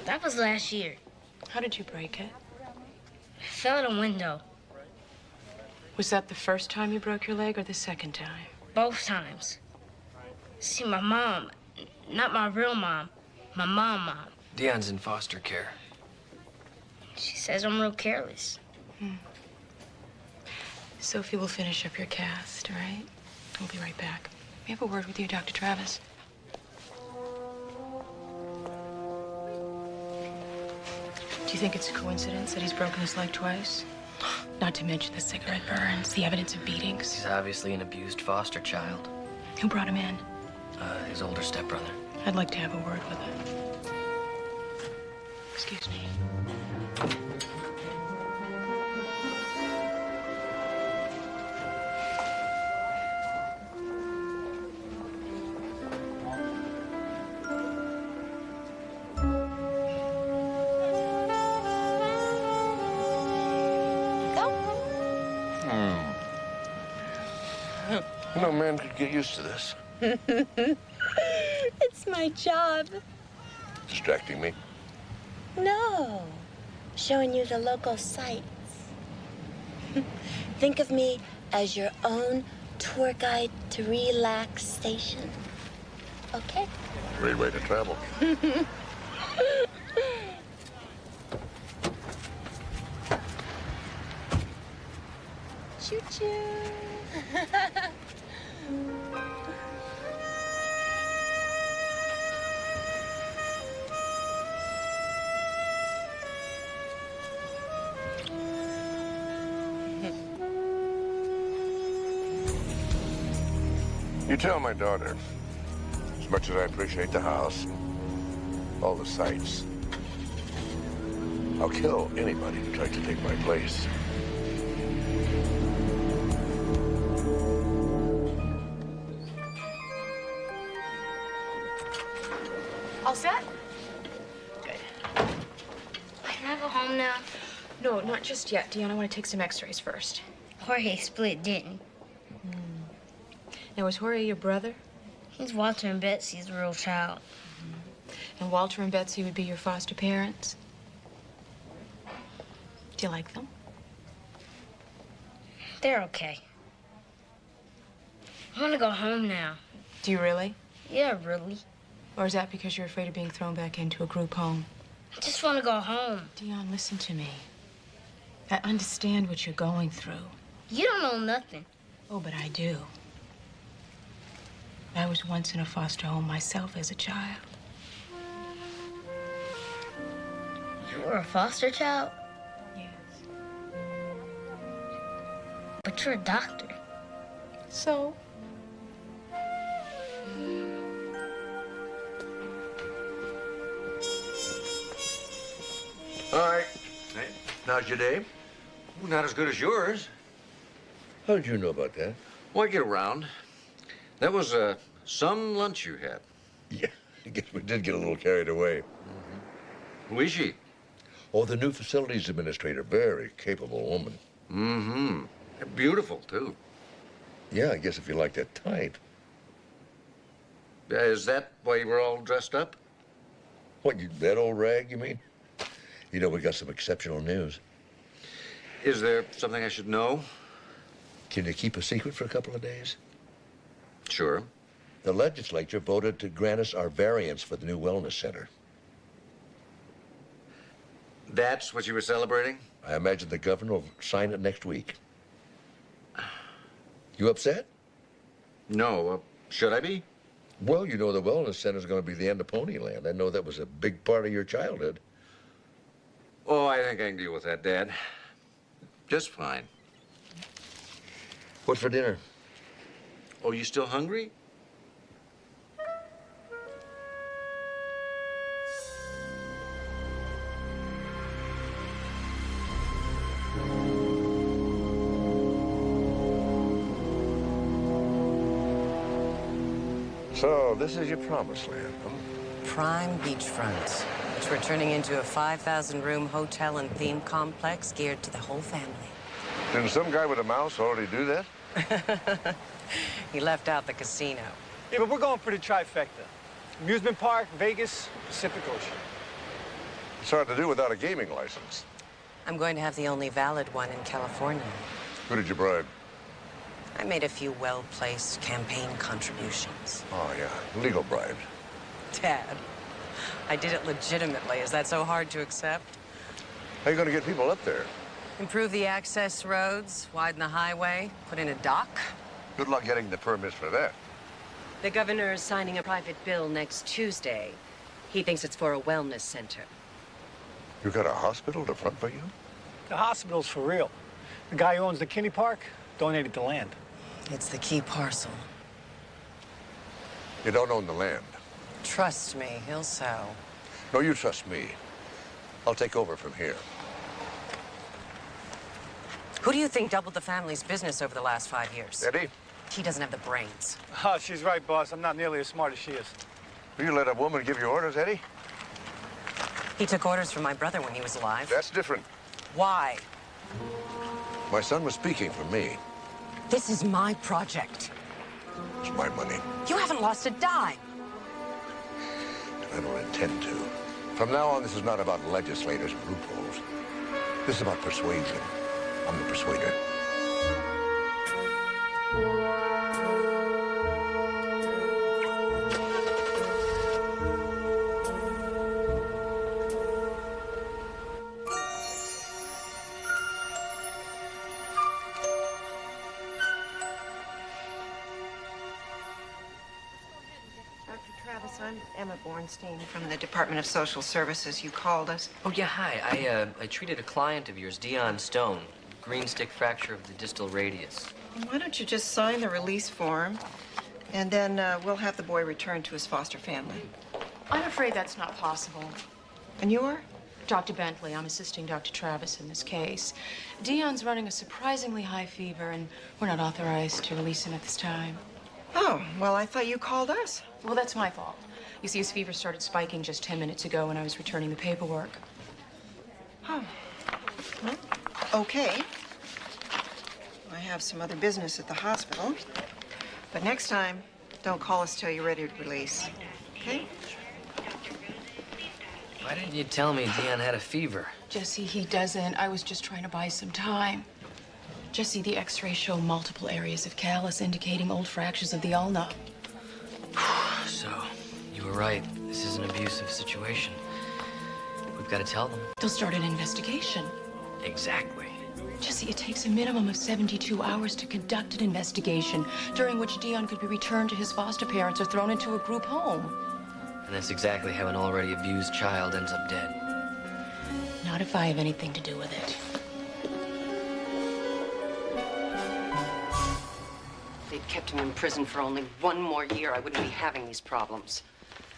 That was last year. How did you break it? I fell out a window. Was that the first time you broke your leg or the second time? Both times. See, my mom, not my real mom, my mom. Dion's in foster care. She says I'm real careless. Sophie will finish up your cast, all right? We'll be right back. May I have a word with you, Dr. Travis? Do you think it's a coincidence that he's broken his leg twice? Not to mention the cigarette burns, the evidence of beatings. He's obviously an abused foster child. Who brought him in? His older stepbrother. I'd like to have a word with him. Excuse me. No man could get used to this. It's my job. Distracting me. No. Showing you the local sights. Think of me as your own tour guide to relaxation. Okay? Great way to travel. Choo-choo. You tell my daughter, as much as I appreciate the house, all the sights, I'll kill anybody who tries to take my place. All set? Can I go home now? No, not just yet, Dion. I want to take some x-rays first. Jorge split, didn't. Now, was Jorge your brother? He's Walter and Betsy's real child. And Walter and Betsy would be your foster parents? Do you like them? They're okay. I want to go home now. Do you really? Yeah, really. Or is that because you're afraid of being thrown back into a group home? I just want to go home. Dion, listen to me. I understand what you're going through. You don't know nothing. Oh, but I do. I was once in a foster home myself as a child. You were a foster child? Yes. But you're a doctor. So? All right. Hey, how's your day? Well, not as good as yours. How did you know about that? Well, I get around. That was some lunch you had. Yeah, I guess we did get a little carried away. Who is she? Oh, the new facilities administrator. Very capable woman. Mm-hmm. Beautiful, too. Yeah, I guess if you like that type. Is that why you were all dressed up? What, that old rag, you mean? You know, we got some exceptional news. Is there something I should know? Can you keep a secret for a couple of days? Sure. The legislature voted to grant us our variance for the new wellness center. That's what you were celebrating? I imagine the governor will sign it next week. You upset? No. Should I be? Well, you know the wellness center is going to be the end of Ponyland. I know that was a big part of your childhood. Oh, I think I can deal with that, Dad. Just fine. What's for dinner? Oh, you still hungry? So, this is your promised land, huh? Prime beachfront, which we're turning into a 5,000-room hotel and theme complex geared to the whole family. Didn't some guy with a mouse already do that? He left out the casino. Yeah, but we're going for the trifecta. Amusement park, Vegas, Pacific Ocean. It's hard to do without a gaming license. I'm going to have the only valid one in California. Who did you bribe? I made a few well-placed campaign contributions. Oh, yeah. Legal bribes. Dad, I did it legitimately. Is that so hard to accept? How are you going to get people up there? Improve the access roads, widen the highway, put in a dock. Good luck getting the permits for that. The governor is signing a private bill next Tuesday. He thinks it's for a wellness center. You got a hospital to front for you? The hospital's for real. The guy who owns the kiddie park donated the land. It's the key parcel. You don't own the land. Trust me, he'll sell. No, you trust me. I'll take over from here. Who do you think doubled the family's business over the last 5 years? Eddie? He doesn't have the brains. Oh, she's right, boss. I'm not nearly as smart as she is. Will you let a woman give you orders, Eddie? He took orders from my brother when he was alive. That's different. Why? My son was speaking for me. This is my project. It's my money. You haven't lost a dime. I don't intend to. From now on, this is not about legislators and loopholes. This is about persuasion. I'm the persuader. Travis, I'm Emma Bornstein from the Department of Social Services. You called us. Oh, yeah, hi. I treated a client of yours, Dion Stone. Green stick fracture of the distal radius. Why don't you just sign the release form, and then we'll have the boy returned to his foster family. I'm afraid that's not possible. And you are? Dr. Bentley, I'm assisting Dr. Travis in this case. Dion's running a surprisingly high fever, and we're not authorized to release him at this time. Oh, well, I thought you called us. Well, that's my fault. You see, his fever started spiking just 10 minutes ago when I was returning the paperwork. Oh. Well, okay. I have some other business at the hospital. But next time, don't call us till you're ready to release. Okay? Why didn't you tell me Dion had a fever? Jesse, he doesn't. I was just trying to buy some time. Jesse, the x-rays show multiple areas of callus indicating old fractures of the ulna. So, you were right. This is an abusive situation. We've got to tell them. They'll start an investigation. Exactly. Jesse, it takes a minimum of 72 hours to conduct an investigation, during which Dion could be returned to his foster parents or thrown into a group home. And that's exactly how an already abused child ends up dead. Not if I have anything to do with it. you'd kept him in prison for only one more year, I wouldn't be having these problems.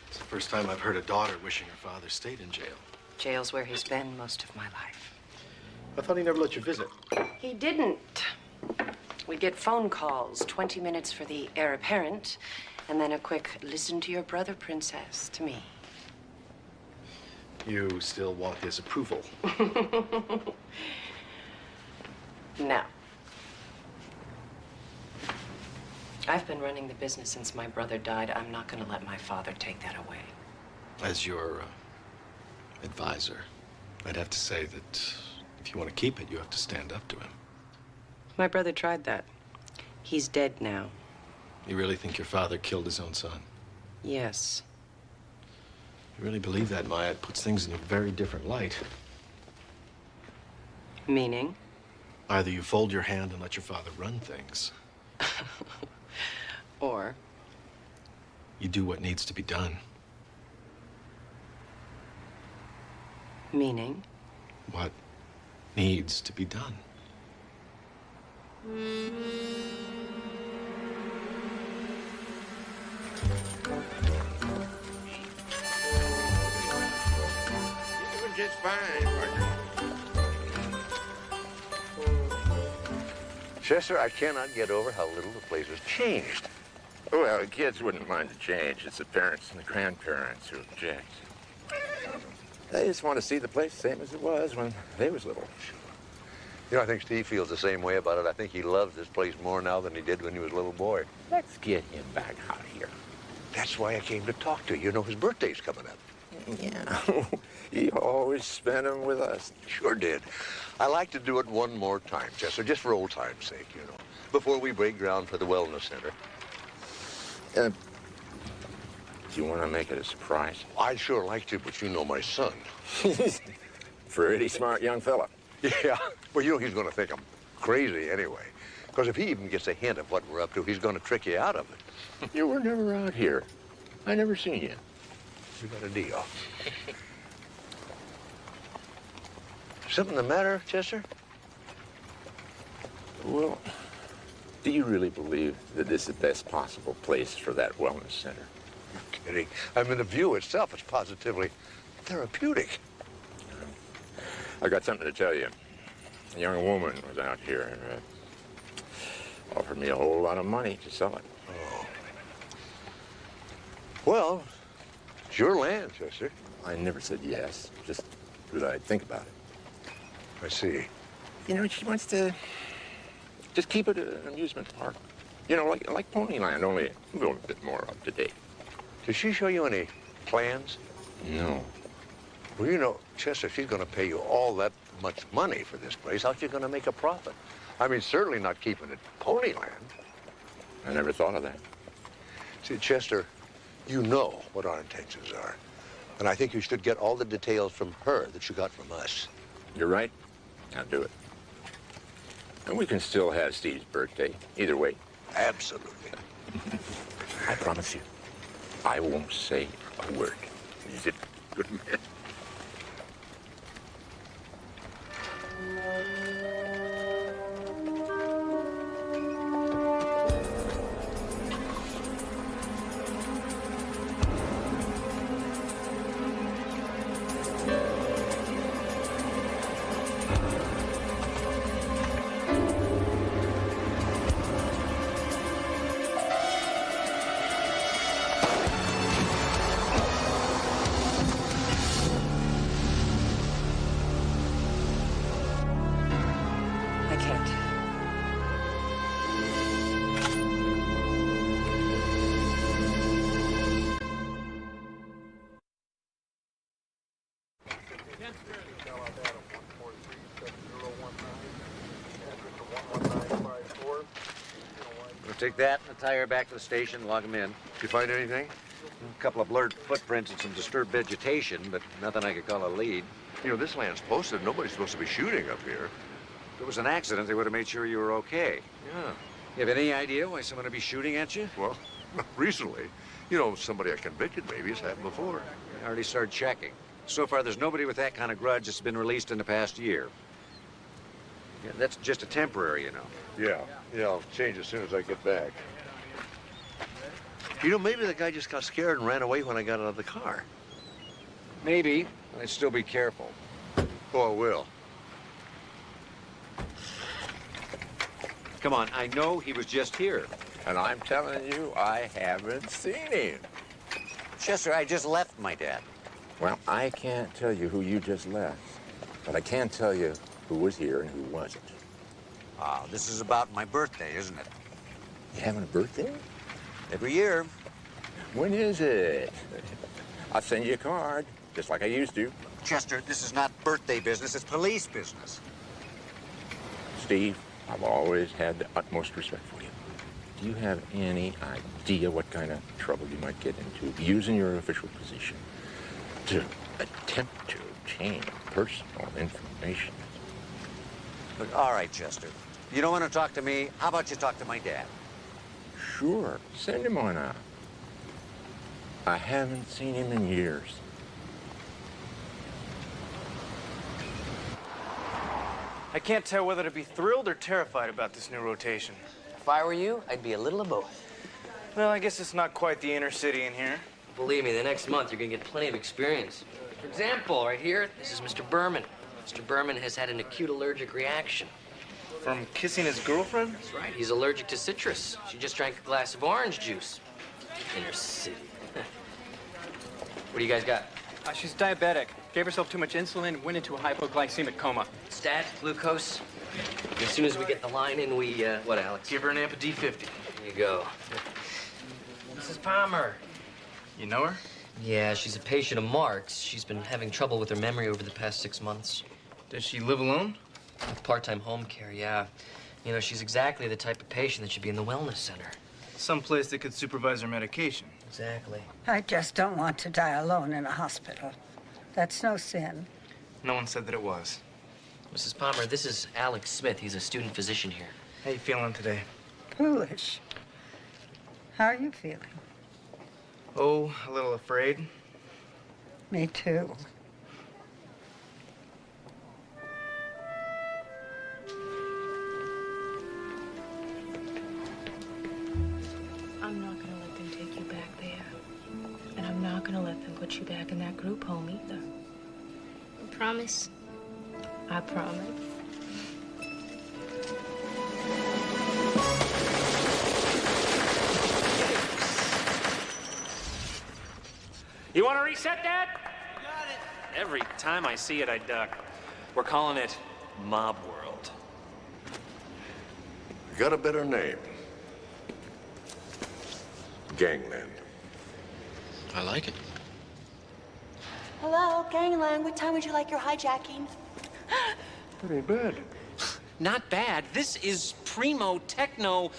It's the first time I've heard a daughter wishing her father stayed in jail. Jail's where he's been most of my life. I thought he never let you visit. He didn't. We'd get phone calls, 20 minutes for the heir apparent, and then a quick listen to your brother, princess, to me. You still want his approval? No. I've been running the business since my brother died. I'm not going to let my father take that away. As your advisor, I'd have to say that if you want to keep it, you have to stand up to him. My brother tried that. He's dead now. You really think your father killed his own son? Yes. You really believe that, Maya? It puts things in a very different light. Meaning? Either you fold your hand and let your father run things. Or? You do what needs to be done. Meaning? What needs to be done. Just fine, partner. Chester, I cannot get over how little the place has changed. Well, the kids wouldn't mind the change. It's the parents and the grandparents who object. They just want to see the place the same as it was when they was little. You know, I think Steve feels the same way about it. I think he loves this place more now than he did when he was a little boy. Let's get him back out here. That's why I came to talk to you. You know, his birthday's coming up. Yeah, he always spent them with us. Sure did. I like to do it one more time, Chester, just for old time's sake, you know, before we break ground for the Wellness Center. Do you want to make it a surprise? I'd sure like to, but you know my son. Pretty smart young fella. Yeah, well, you know he's going to think I'm crazy anyway. Because if he even gets a hint of what we're up to, he's going to trick you out of it. You were never out here. I never seen you. We got a deal. Something the matter, Chester? Well, do you really believe that this is the best possible place for that wellness center? You're kidding. I mean, the view itself is positively therapeutic. I got something to tell you. A young woman was out here and offered me a whole lot of money to sell it. Oh. Well, it's your land, Chester. I never said yes, just that I'd think about it. I see. You know, she wants to just keep it an amusement park. You know, like Ponyland, only a little bit more up to date. Did she show you any plans? No. Well, you know, Chester, she's going to pay you all that much money for this place. How's she going to make a profit? I mean, certainly not keeping it Ponyland. I never thought of that. See, Chester, you know what our intentions are. And I think you should get all the details from her that you got from us. You're right. I'll do it. And we can still have Steve's birthday, either way. Absolutely. I promise you, I won't say a word. Is it good, man? I can't. We'll take that and the tire back to the station, log them in. Did you find anything? A couple of blurred footprints and some disturbed vegetation, but nothing I could call a lead. You know, this land's posted. Nobody's supposed to be shooting up here. If it was an accident, they would have made sure you were okay. Yeah. You have any idea why someone would be shooting at you? Well, recently. You know, somebody I convicted maybe has happened before. I already started checking. So far, there's nobody with that kind of grudge that's been released in the past year. Yeah, that's just a temporary, you know. Yeah, I'll change as soon as I get back. You know, maybe the guy just got scared and ran away when I got out of the car. Maybe. I'd still be careful. Oh, I will. Come on, I know he was just here. And I'm telling you, I haven't seen him. Chester, I just left my dad. Well, I can't tell you who you just left, but I can tell you who was here and who wasn't. This is about my birthday, isn't it? You having a birthday? Every year. When is it? I'll send you a card, just like I used to. Chester, this is not birthday business, it's police business. Steve, I've always had the utmost respect for you. Do you have any idea what kind of trouble you might get into using your official position to attempt to obtain personal information? Look, all right, Chester. You don't want to talk to me? How about you talk to my dad? Sure, send him on out. I haven't seen him in years. I can't tell whether to be thrilled or terrified about this new rotation. If I were you, I'd be a little of both. Well, I guess it's not quite the inner city in here. Believe me, the next month you're gonna get plenty of experience. For example, right here, this is Mr. Berman. Mr. Berman has had an acute allergic reaction. From kissing his girlfriend? That's right, he's allergic to citrus. She just drank a glass of orange juice. Inner city. What do you guys got? She's diabetic. Gave herself too much insulin, went into a hypoglycemic coma. Stat, glucose. As soon as we get the line in, we, what, Alex? Give her an amp of D50. There you go. Mrs. Palmer. You know her? Yeah, she's a patient of Mark's. She's been having trouble with her memory over the past 6 months. Does she live alone? With part-time home care, yeah. You know, she's exactly the type of patient that should be in the wellness center. Some place that could supervise her medication. Exactly. I just don't want to die alone in a hospital. That's no sin. No one said that it was. Mrs. Palmer, this is Alex Smith. He's a student physician here. How you feeling today? Foolish. How are you feeling? Oh, a little afraid. Me too. I'm not gonna let them take you back there. And I'm not gonna let them put you back in that group home either. You promise? I promise. You want to reset that? Got it. Every time I see it, I duck. We're calling it Mob World. We got a better name. Gangland. I like it. Hello, Gangland. What time would you like your hijacking? That ain't bad. Not bad. This is primo techno,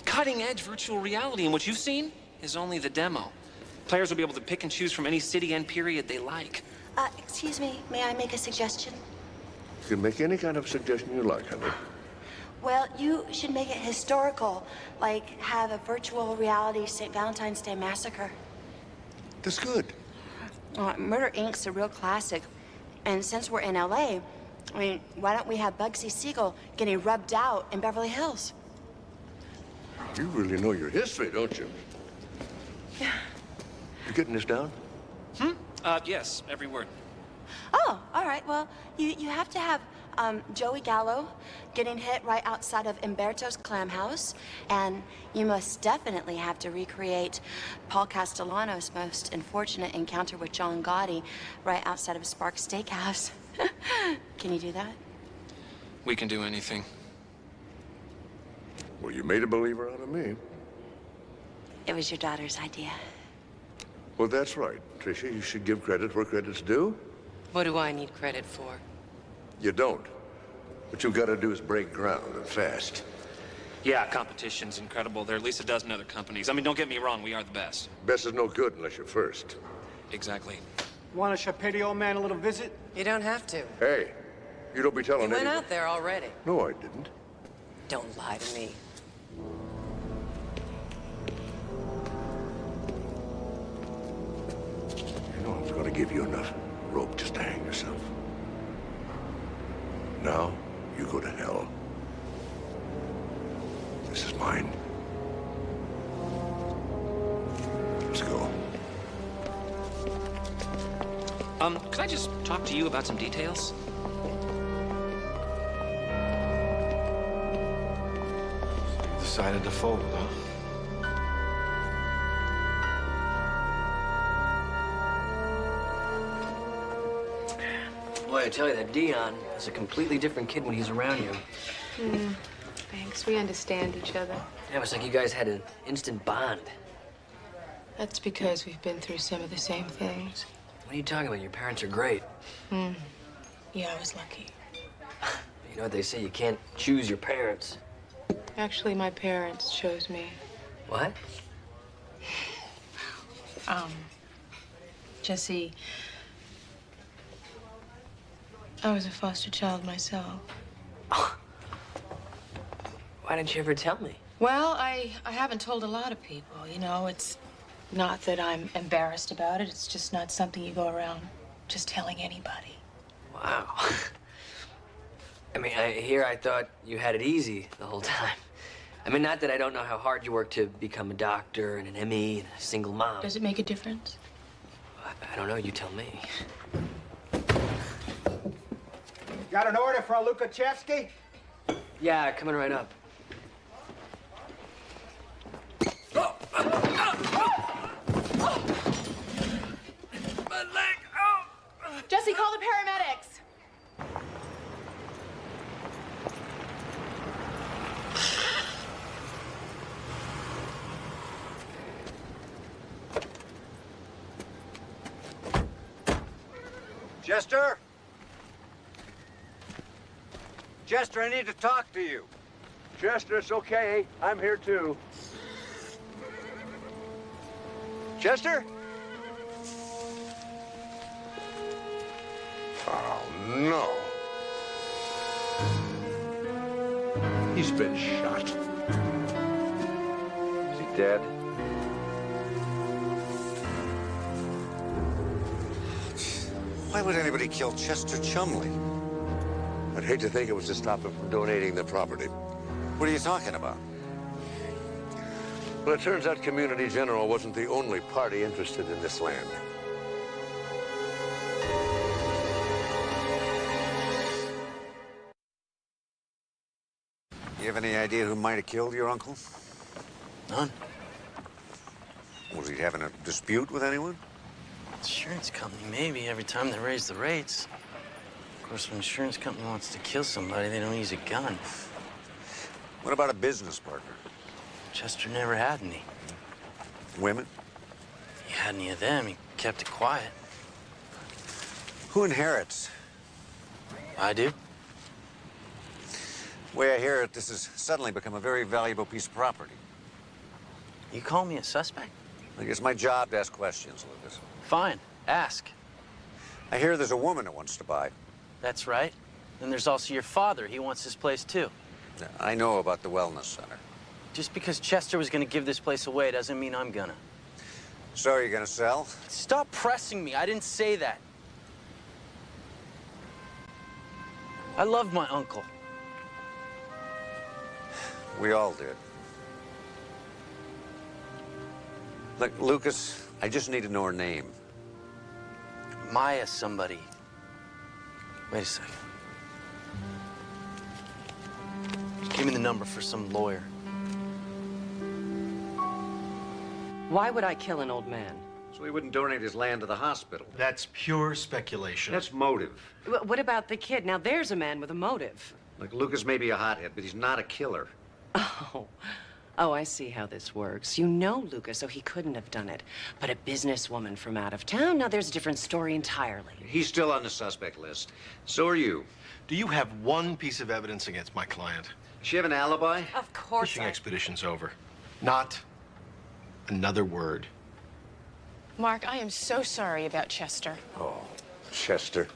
cutting-edge virtual reality, and what you've seen is only the demo. Players will be able to pick and choose from any city and period they like. Excuse me, may I make a suggestion? You can make any kind of suggestion you like, honey. Well, you should make it historical, like have a virtual reality St. Valentine's Day massacre. That's good. Murder Inc.'s a real classic. And since we're in LA, I mean, why don't we have Bugsy Siegel getting rubbed out in Beverly Hills? You really know your history, don't you? Yeah. You getting this down? Yes, every word. Oh, all right. Well, you have to have Joey Gallo getting hit right outside of Umberto's Clam House, and you most definitely have to recreate Paul Castellano's most unfortunate encounter with John Gotti right outside of Sparks Steakhouse. Can you do that? We can do anything. Well, you made a believer out of me. It was your daughter's idea. Well, that's right. Tricia, you should give credit where credit's due. What do I need credit for? You don't. What you've got to do is break ground and fast. Yeah, competition's incredible. There are at least a dozen other companies. I mean, don't get me wrong, we are the best. Best is no good unless you're first. Exactly. Want to pay the old man a little visit? You don't have to. Hey, you don't be telling You went anyone. out there already. No, I didn't. Don't lie to me. You know I was going to give you enough rope just to hang yourself. Now, you go to hell. This is mine. Could I just talk to you about some details? Decided to fold, huh? Boy, I tell you, that Dion is a completely different kid when he's around you. Thanks. We understand each other. Yeah, it's like you guys had an instant bond. That's because we've been through some of the same things. What are you talking about? Your parents are great. Yeah, I was lucky. You know what they say, you can't choose your parents. Actually, my parents chose me. What? Jesse, I was a foster child myself. Why didn't you ever tell me? Well, I haven't told a lot of people. You know, it's not that I'm embarrassed about it. It's just not something you go around just telling anybody. Wow. I mean, I thought you had it easy the whole time. I mean, not that I don't know how hard you worked to become a doctor and an ME and a single mom. Does it make a difference? I don't know, you tell me. Got an order for a Lukashevsky? Yeah, coming right up. Jesse, call the paramedics. Chester? Chester, I need to talk to you. Chester, it's okay. I'm here too. Chester? Oh, no. He's been shot. Is he dead? Why would anybody kill Chester Chumley? I'd hate to think it was to stop him from donating the property. What are you talking about? Well, it turns out Community General wasn't the only party interested in this land. You have any idea who might have killed your uncle? None. Was he having a dispute with anyone? Insurance company, maybe, every time they raise the rates. Of course, when an insurance company wants to kill somebody, they don't use a gun. What about a business partner? Chester never had any. Women? If he had any of them, he kept it quiet. Who inherits? I do. The way I hear it, this has suddenly become a very valuable piece of property. You call me a suspect? I guess my job to ask questions, Lucas. Fine, ask. I hear there's a woman that wants to buy. That's right. Then there's also your father. He wants this place, too. I know about the wellness center. Just because Chester was gonna give this place away doesn't mean I'm gonna. So are you gonna sell? Stop pressing me. I didn't say that. I love my uncle. We all did. Look, Lucas, I just need to know her name. Maya somebody. Wait a second. Give me the number for some lawyer. Why would I kill an old man? So he wouldn't donate his land to the hospital. That's pure speculation. That's motive. What about the kid? Now there's a man with a motive. Look, Lucas may be a hothead, but he's not a killer. Oh, I see how this works. You know Lucas, so he couldn't have done it. But a businesswoman from out of town, now there's a different story entirely. He's still on the suspect list. So are you. Do you have one piece of evidence against my client? Does she have an alibi? Of course. Fishing expedition's over. Not another word. Mark, I am so sorry about Chester. Oh, Chester.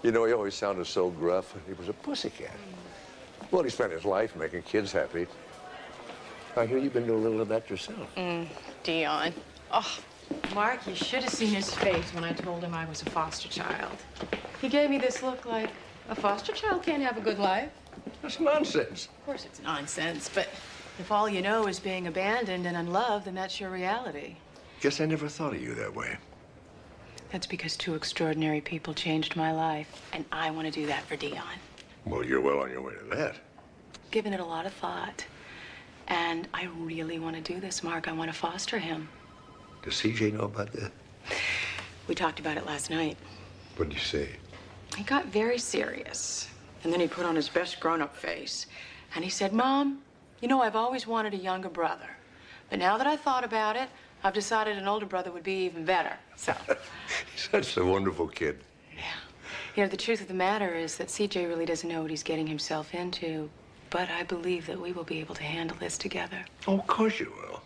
You know, he always sounded so gruff. He was a pussycat. Well, he spent his life making kids happy. I hear you've been doing a little of that yourself. Dion. Oh, Mark, you should have seen his face when I told him I was a foster child. He gave me this look like a foster child can't have a good life. That's nonsense. Of course it's nonsense, but if all you know is being abandoned and unloved, then that's your reality. Guess I never thought of you that way. That's because two extraordinary people changed my life, and I want to do that for Dion. Well, you're well on your way to that. Given it a lot of thought. And I really want to do this, Mark. I want to foster him. Does CJ know about that? We talked about it last night. What did you say? He got very serious. And then he put on his best grown-up face. And he said, Mom, you know, I've always wanted a younger brother. But now that I thought about it, I've decided an older brother would be even better. So. He's such a wonderful kid. You know, the truth of the matter is that CJ really doesn't know what he's getting himself into. But I believe that we will be able to handle this together. Oh, of course you will.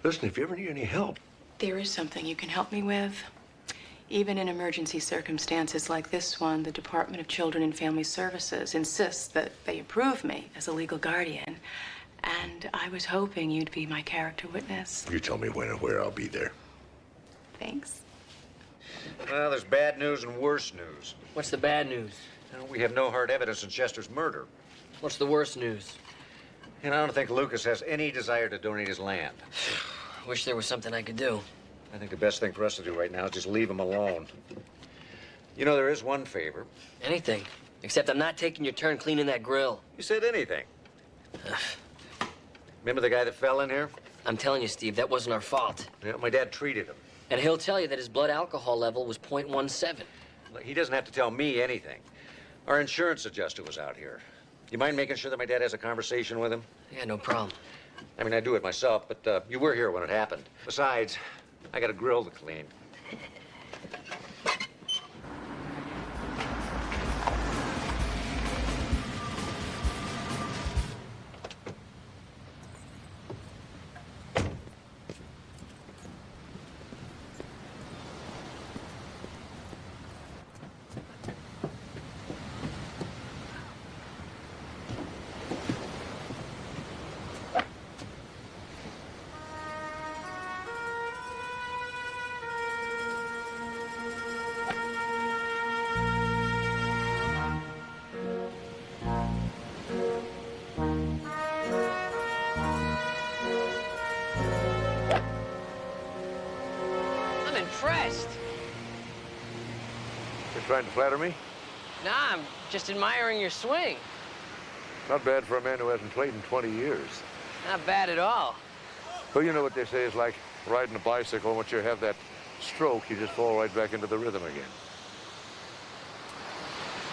Listen, if you ever need any help. There is something you can help me with. Even in emergency circumstances like this one, the Department of Children and Family Services insists that they approve me as a legal guardian. And I was hoping you'd be my character witness. You tell me when and where I'll be there. Thanks. Well, there's bad news and worse news. What's the bad news? We have no hard evidence in Chester's murder. What's the worst news? And I don't think Lucas has any desire to donate his land. Wish there was something I could do. I think the best thing for us to do right now is just leave him alone. You know, there is one favor. Anything. Except I'm not taking your turn cleaning that grill. You said anything. Remember the guy that fell in here? I'm telling you, Steve, that wasn't our fault. Yeah, my dad treated him. And he'll tell you that his blood alcohol level was 0.17. Look, he doesn't have to tell me anything. Our insurance adjuster was out here. You mind making sure that my dad has a conversation with him? Yeah, no problem. I mean, I do it myself, but you were here when it happened. Besides, I got a grill to clean. I'm impressed. You're trying to flatter me? Nah, I'm just admiring your swing. Not bad for a man who hasn't played in 20 years. Not bad at all. Well, you know what they say is like riding a bicycle. Once you have that stroke, you just fall right back into the rhythm again.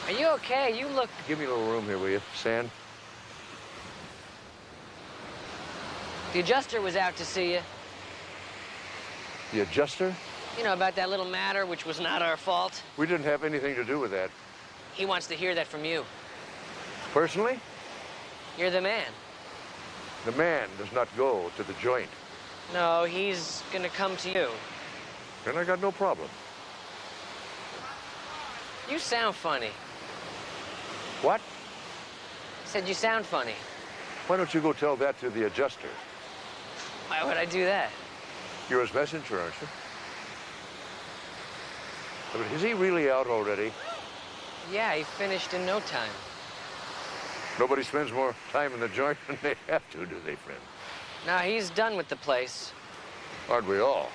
Are you okay? You look... Give me a little room here, will you, Sand? The adjuster was out to see you. The adjuster? You know, about that little matter, which was not our fault. We didn't have anything to do with that. He wants to hear that from you. Personally? You're the man. The man does not go to the joint. No, he's gonna come to you. And I got no problem. You sound funny. What? Said you sound funny. Why don't you go tell that to the adjuster? Why would I do that? You're his messenger, aren't you? But is he really out already? Yeah, he finished in no time. Nobody spends more time in the joint than they have to, do they, friend? Now he's done with the place. Aren't we all?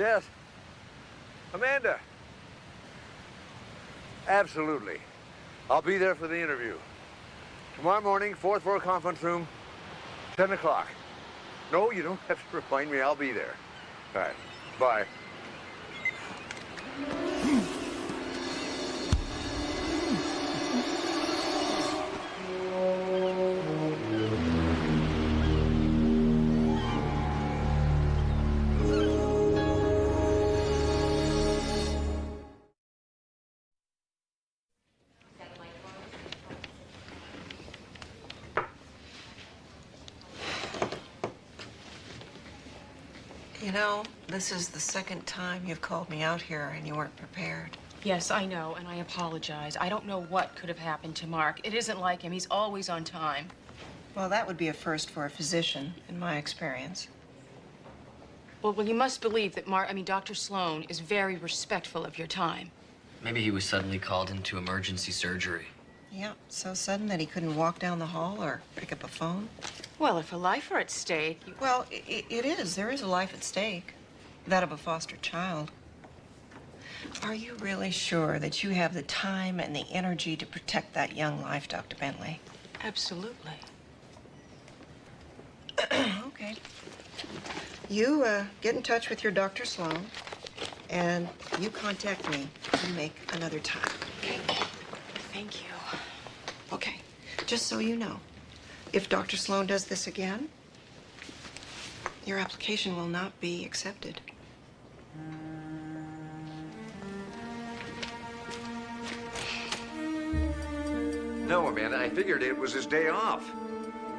Yes. Amanda. Absolutely. I'll be there for the interview. Tomorrow morning, 4th floor conference room, 10 o'clock. No, you don't have to remind me. I'll be there. All right. Bye. You know, this is the second time you've called me out here and you weren't prepared. Yes, I know, and I apologize. I don't know what could have happened to Mark. It isn't like him. He's always on time. Well, that would be a first for a physician, in my experience. Well, you must believe that Dr. Sloan is very respectful of your time. Maybe he was suddenly called into emergency surgery. Yeah, so sudden that he couldn't walk down the hall or pick up a phone. Well, if a life were at stake... Well, it is. There is a life at stake. That of a foster child. Are you really sure that you have the time and the energy to protect that young life, Dr. Bentley? Absolutely. Okay. You get in touch with your Dr. Sloan, and you contact me and make another time. Okay? Thank you. Okay. Just so you know, if Dr. Sloan does this again, your application will not be accepted. No, Amanda, I figured it was his day off.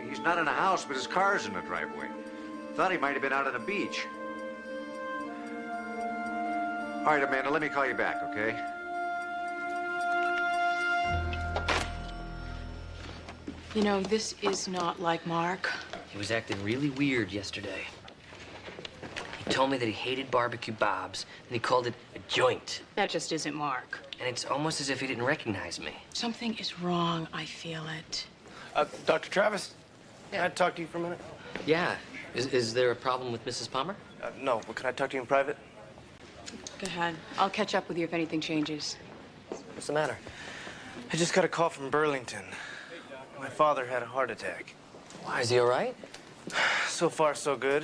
He's not in a house, but his car's in the driveway. Thought he might have been out on the beach. All right, Amanda, let me call you back, okay? You know, this is not like Mark. He was acting really weird yesterday. He told me that he hated barbecue Bob's, and he called it a joint. That just isn't Mark. And it's almost as if he didn't recognize me. Something is wrong. I feel it. Dr. Travis? Yeah, I'd talk to you for a minute. Yeah. Is there a problem with Mrs. Palmer? No, but can I talk to you in private? Go ahead. I'll catch up with you if anything changes. What's the matter? I just got a call from Burlington. My father had a heart attack. Why, is he all right? So far, so good.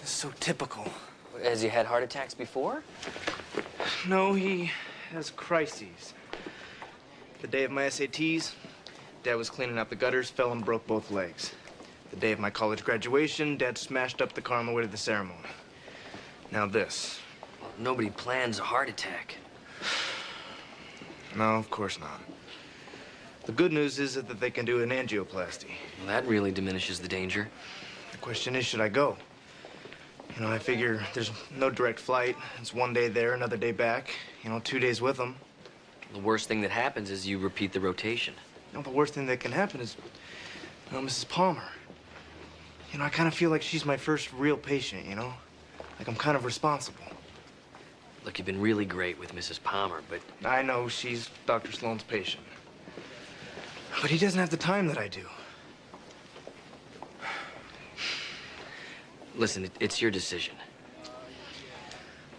It's so typical. Has he had heart attacks before? No, he has crises. The day of my SATs, Dad was cleaning out the gutters, fell and broke both legs. The day of my college graduation, Dad smashed up the car on the way to the ceremony. Now this. Well, nobody plans a heart attack. No, of course not. The good news is that they can do an angioplasty. Well, that really diminishes the danger. The question is, should I go? You know, I figure there's no direct flight. It's one day there, another day back. You know, 2 days with them. The worst thing that happens is you repeat the rotation. You know, the worst thing that can happen is, you know, Mrs. Palmer. You know, I kind of feel like she's my first real patient, you know? Like I'm kind of responsible. Look, you've been really great with Mrs. Palmer, but... I know she's Dr. Sloan's patient. But he doesn't have the time that I do. Listen, it's your decision.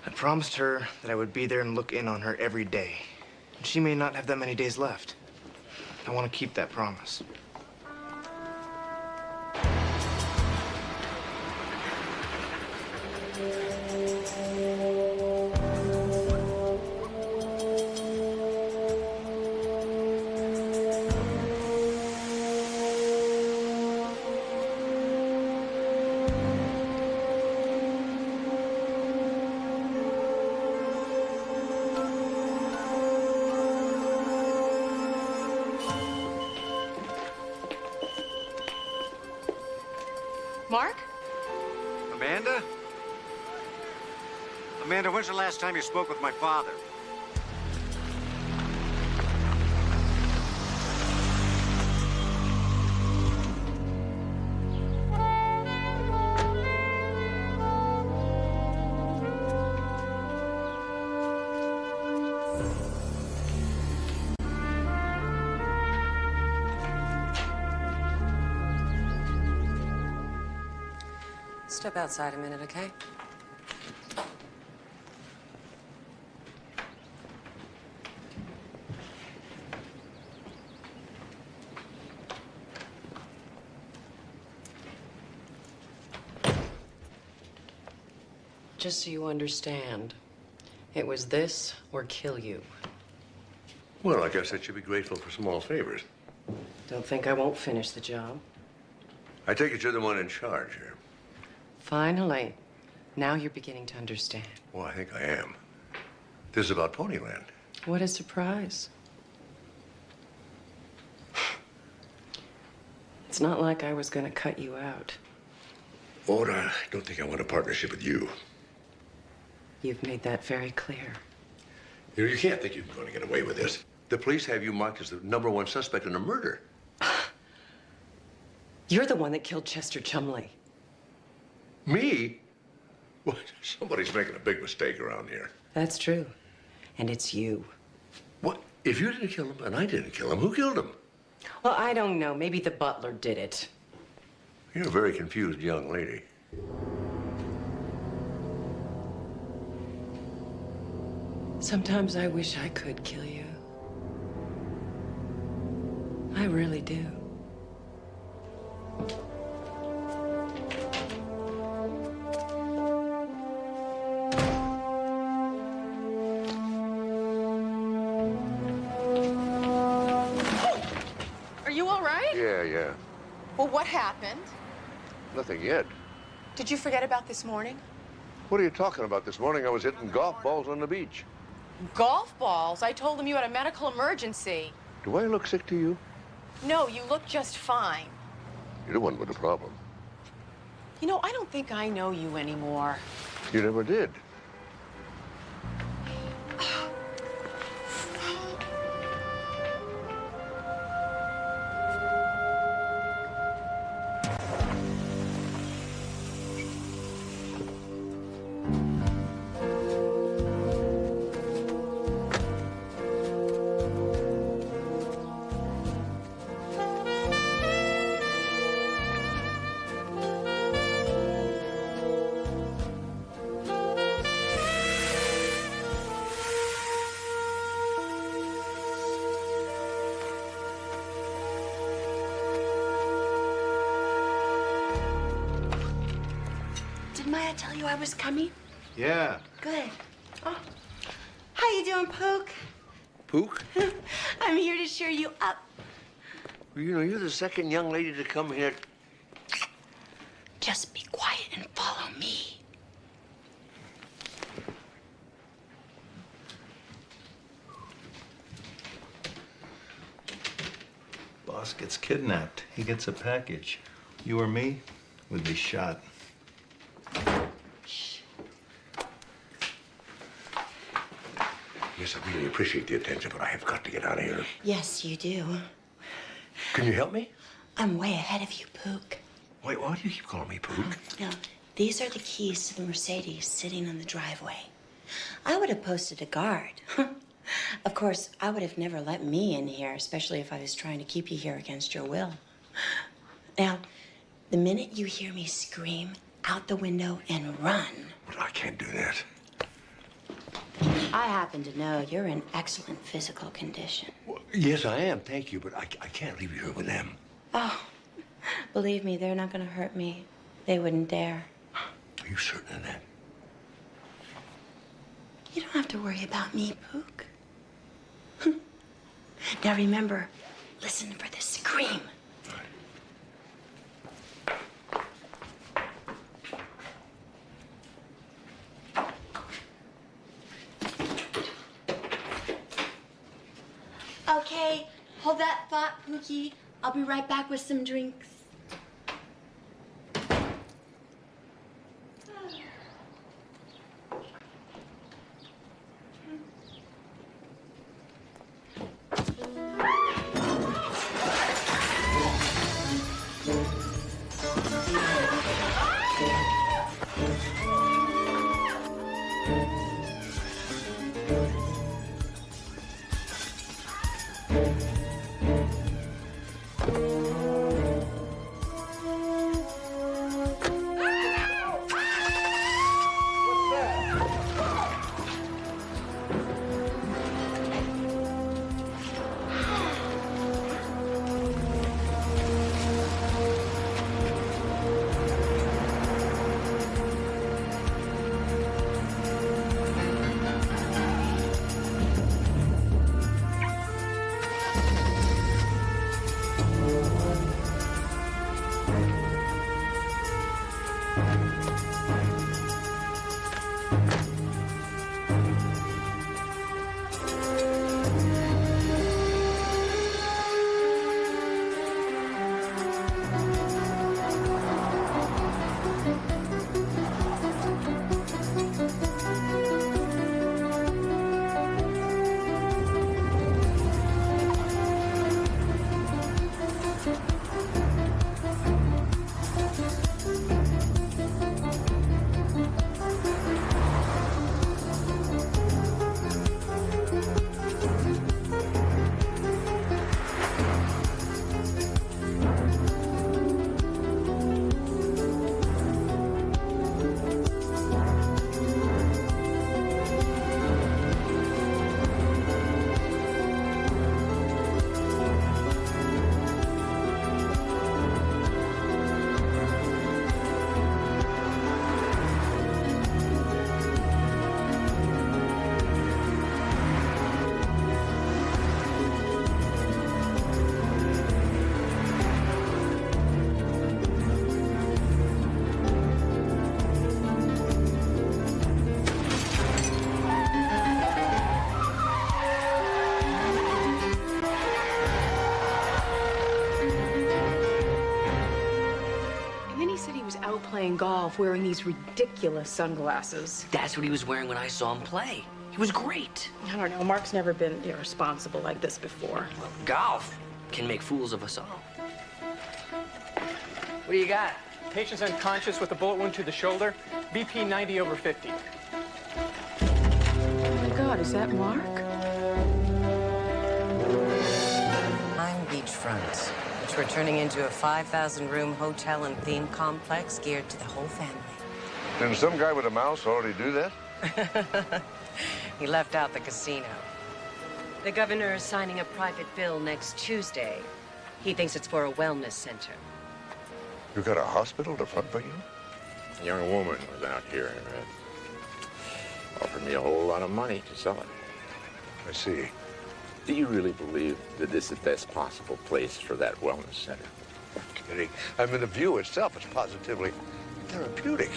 I promised her that I would be there and look in on her every day. And she may not have that many days left. I want to keep that promise. Mark? Amanda? Amanda, when's the last time you spoke with my father? Step outside a minute, okay? Just so you understand, it was this or kill you. Well, I guess I should be grateful for small favors. Don't think I won't finish the job. I take it you're the one in charge here. Finally. Now you're beginning to understand. Well, I think I am. This is about Ponyland. What a surprise. It's not like I was going to cut you out. Oh, I don't think I want a partnership with you. You've made that very clear. You know, you can't think you're going to get away with this. The police have you marked as the #1 suspect in a murder. You're the one that killed Chester Chumley. Me? Well, somebody's making a big mistake around here. That's true. And it's you. What? If you didn't kill him and I didn't kill him, who killed him? Well, I don't know. Maybe the butler did it. You're a very confused young lady. Sometimes I wish I could kill you. I really do. Are you all right? Yeah. Well, what happened? Nothing yet. Did you forget about this morning? What are you talking about? This morning I was hitting golf balls on the beach. Golf balls? I told them you had a medical emergency. Do I look sick to you? No, you look just fine. You're the one with the problem. You know, I don't think I know you anymore. You never did. Did Maya tell you I was coming? Yeah. Good. Oh. How you doing, Pook? Pook? I'm here to cheer you up. Well, you know, you're the second young lady to come here. Just be quiet and follow me. Boss gets kidnapped. He gets a package. You or me would be shot. Yes, I really appreciate the attention, but I have got to get out of here. Yes, you do. Can you help me? I'm way ahead of you, Pook. Wait, why do you keep calling me Pook? No, these are the keys to the Mercedes sitting on the driveway. I would have posted a guard. Of course, I would have never let me in here, especially if I was trying to keep you here against your will. Now, the minute you hear me scream, out the window and run. But I can't do that. I happen to know you're in excellent physical condition. Well, yes, I am, thank you, but I can't leave you here with them. Oh, believe me, they're not going to hurt me. They wouldn't dare. Are you certain of that? You don't have to worry about me, Pook. Now remember, listen for the scream. Okay, hold that thought, Pookie. I'll be right back with some drinks. playing golf wearing these ridiculous sunglasses. That's what he was wearing when I saw him play. He was great. I don't know, Mark's never been irresponsible like this before. Golf can make fools of us all. What do you got? Patient's unconscious with a bullet wound to the shoulder. BP 90 over 50. Oh my God, is that Mark? I'm Beachfront, which we're turning into a 5,000-room hotel and theme complex geared to the whole family. Didn't some guy with a mouse already do that? He left out the casino. The governor is signing a private bill next Tuesday. He thinks it's for a wellness center. You got a hospital to front for you? A young woman was out here and offered me a whole lot of money to sell it. I see. Do you really believe that this is the best possible place for that wellness center? Kidding. I mean, the view itself is positively therapeutic.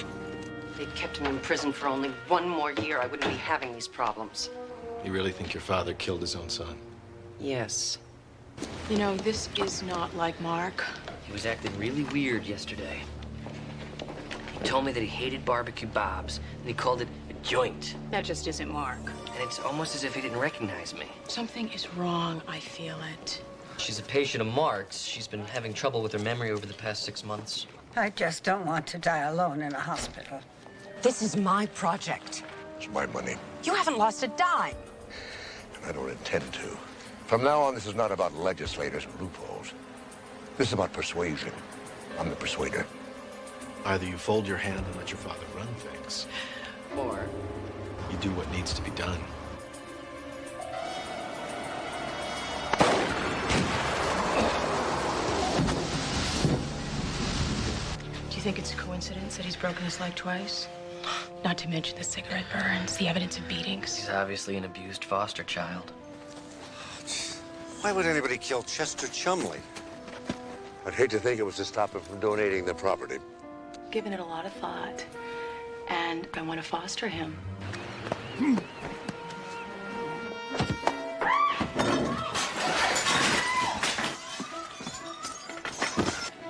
If they'd kept him in prison for only one more year, I wouldn't be having these problems. You really think your father killed his own son? Yes. You know, this is not like Mark. He was acting really weird yesterday. He told me that he hated barbecue Bob's, and he called it a joint. That just isn't Mark. And it's almost as if he didn't recognize me. Something is wrong, I feel it. She's a patient of Mark's. She's been having trouble with her memory over the past 6 months. I just don't want to die alone in a hospital. This is my project. It's my money, You haven't lost a dime. and I don't intend to. From now on, this is not about legislators and loopholes. This is about persuasion. I'm the persuader. Either you fold your hand and let your father run things, Or you do what needs to be done. Do you think it's a coincidence that he's broken his leg twice? Not to mention the cigarette burns, the evidence of beatings. He's obviously an abused foster child. Why would anybody kill Chester Chumley? I'd hate to think it was to stop him from donating the property. Given it a lot of thought, and I want to foster him.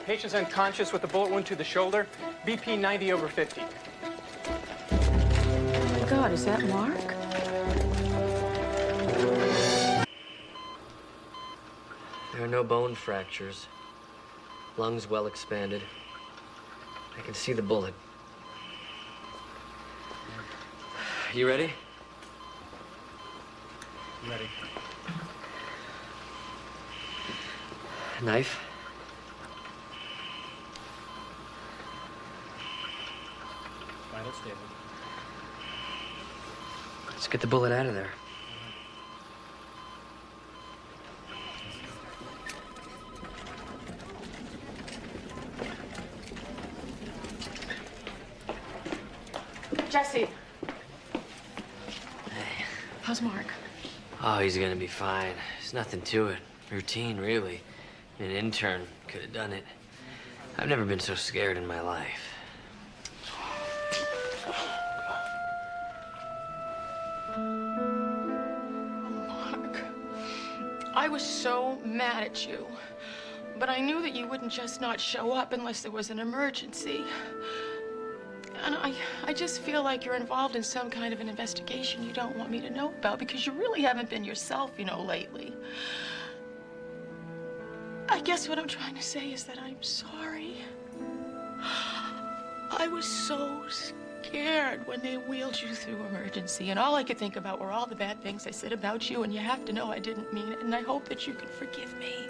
Patient's unconscious with a bullet wound to the shoulder. BP 90 over 50. Oh my God, is that Mark? There are no bone fractures. Lungs well expanded. I can see the bullet. You ready? I'm ready. Knife? Vital stable. Let's get the bullet out of there. Jesse. How's Mark? Oh, he's gonna be fine. There's nothing to it. Routine, really. An intern could have done it. I've never been so scared in my life. Mark, I was so mad at you. But I knew that you wouldn't just not show up unless there was an emergency. And I just feel like you're involved in some kind of an investigation you don't want me to know about because you really haven't been yourself, lately. I guess what I'm trying to say is that I'm sorry. I was so scared when they wheeled you through emergency, and all I could think about were all the bad things I said about you, and you have to know I didn't mean it, and I hope that you can forgive me.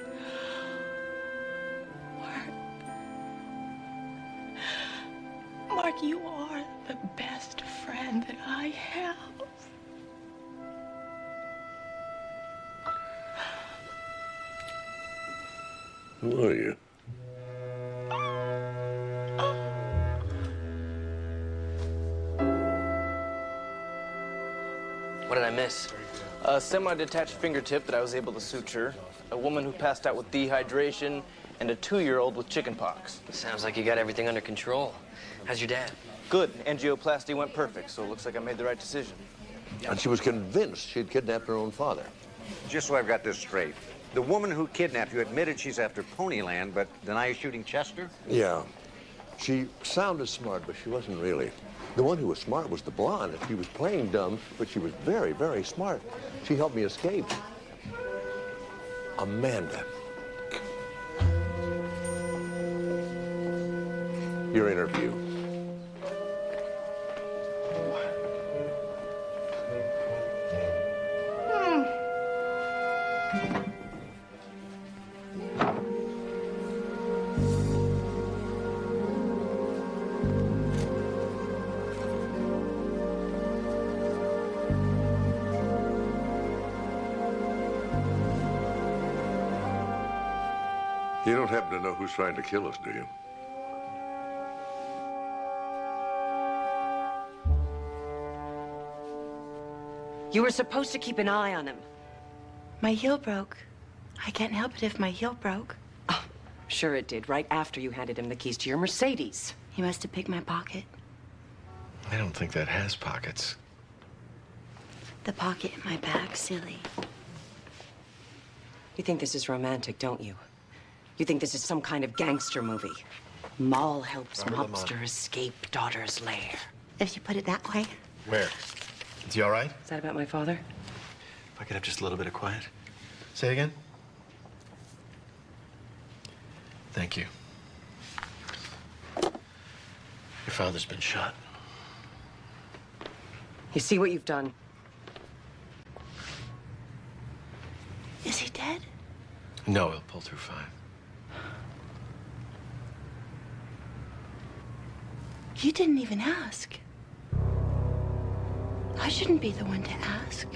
Mark, you are the best friend that I have. Who are you? What did I miss? A semi-detached fingertip that I was able to suture, a woman who passed out with dehydration, and a 2-year-old with chickenpox. Sounds like you got everything under control. How's your dad? Good. Angioplasty went perfect, so it looks like I made the right decision. And she was convinced she'd kidnapped her own father. Just so I've got this straight. The woman who kidnapped you admitted she's after Ponyland, but denies shooting Chester? Yeah. She sounded smart, but she wasn't really. The one who was smart was the blonde. She was playing dumb, but she was very, very smart. She helped me escape. Amanda. Your interview. You don't happen to know who's trying to kill us, do you? You were supposed to keep an eye on him. My heel broke. I can't help it if my heel broke. Oh, sure it did, right after you handed him the keys to your Mercedes. He must have picked my pocket. I don't think that has pockets. The pocket in my bag, silly. You think this is romantic, don't you? You think this is some kind of gangster movie. Moll helps mobster escape daughter's lair. If you put it that way. Where? Is he all right? Is that about my father? If I could have just a little bit of quiet. Say it again. Thank you. Your father's been shot. You see what you've done? Is he dead? No, he'll pull through fine. You didn't even ask. I shouldn't be the one to ask.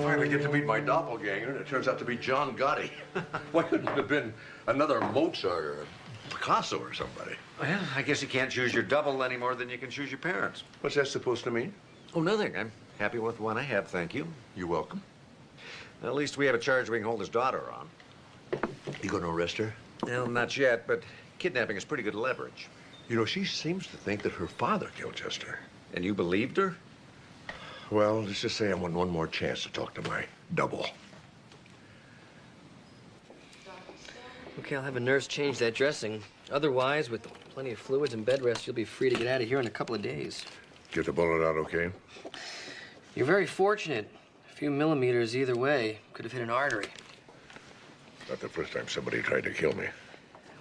Finally get to meet my doppelganger, and it turns out to be John Gotti. Why couldn't it have been another Mozart or a Picasso or somebody? Well, I guess you can't choose your double any more than you can choose your parents. What's that supposed to mean? Oh, nothing. I'm happy with the one I have, thank you. You're welcome. At least we have a charge we can hold his daughter on. You gonna arrest her? Well, not yet, but kidnapping is pretty good leverage. You know, she seems to think that her father killed Chester. And you believed her? Well, let's just say I want one more chance to talk to my double. Okay, I'll have a nurse change that dressing. Otherwise, with plenty of fluids and bed rest, you'll be free to get out of here in a couple of days. Get the bullet out okay? You're very fortunate. A few millimeters either way could have hit an artery. Not the first time somebody tried to kill me.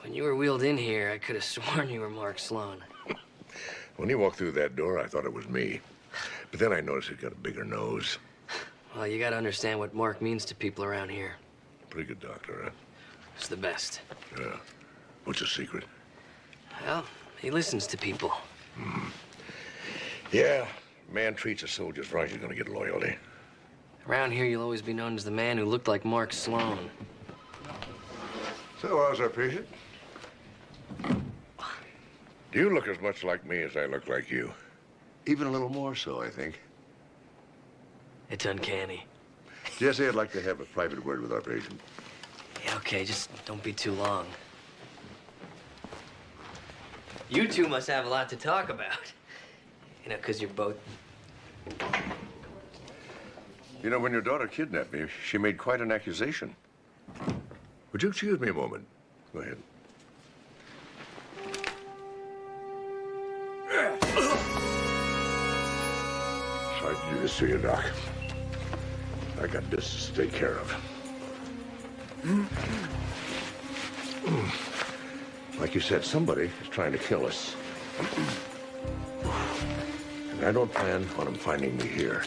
When you were wheeled in here, I could have sworn you were Mark Sloan. When he walked through that door, I thought it was me. But then I noticed he'd got a bigger nose. Well, you gotta understand what Mark means to people around here. Pretty good doctor, huh? He's the best. Yeah. What's his secret? Well, he listens to people. Yeah, man treats a soldier right, he's gonna get loyalty. Around here, you'll always be known as the man who looked like Mark Sloan. So, how's our patient? You look as much like me as I look like you. Even a little more so, I think. It's uncanny. Jesse, I'd like to have a private word with our patient. Yeah, okay, just don't be too long. You two must have a lot to talk about. You know, because you're both... You know, when your daughter kidnapped me, she made quite an accusation. Would you excuse me a moment? Go ahead. Sorry to do this to you, Doc. I got business to take care of. Like you said, somebody is trying to kill us. And I don't plan on them finding me here.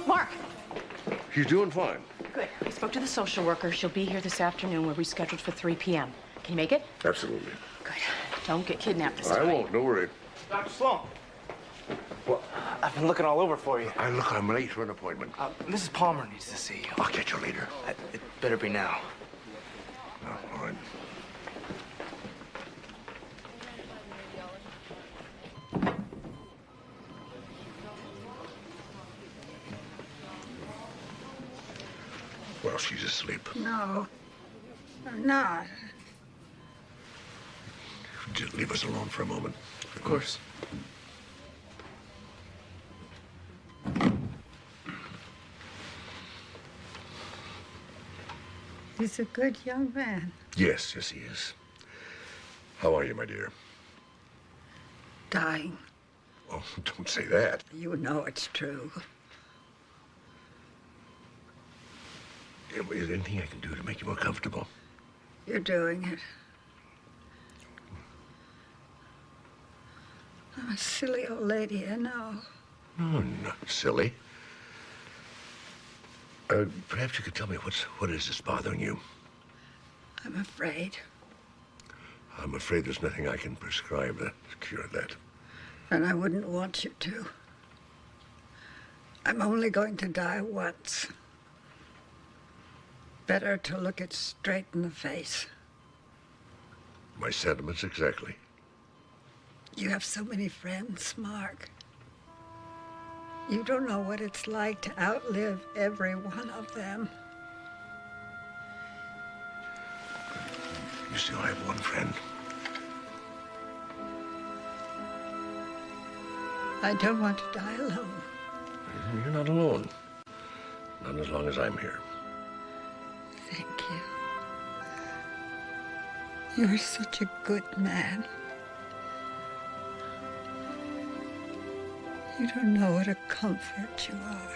Mark! She's doing fine. Good. I spoke to the social worker. She'll be here this afternoon. We're rescheduled for 3 p.m. Can you make it? Absolutely. Good. Don't get kidnapped this I time. won't, don't worry. Dr. Sloan. Well, I've been looking all over for you. I'm late for an appointment. Mrs. Palmer needs to see you. I'll catch you later. It better be now. Oh, all right. Well, she's asleep. No, I'm not. Just leave us alone for a moment. Of course. He's a good young man. Yes, yes, he is. How are you, my dear? Dying. Oh, don't say that. You know it's true. Is there anything I can do to make you more comfortable? You're doing it. I'm a silly old lady, I know. No, not silly. Perhaps you could tell me what is this bothering you? I'm afraid. I'm afraid there's nothing I can prescribe to cure that. And I wouldn't want you to. I'm only going to die once. Better to look it straight in the face. My sentiments exactly. You have so many friends, Mark. You don't know what it's like to outlive every one of them. You still have one friend. I don't want to die alone. You're not alone. Not as long as I'm here. Thank you. You're such a good man. You don't know what a comfort you are.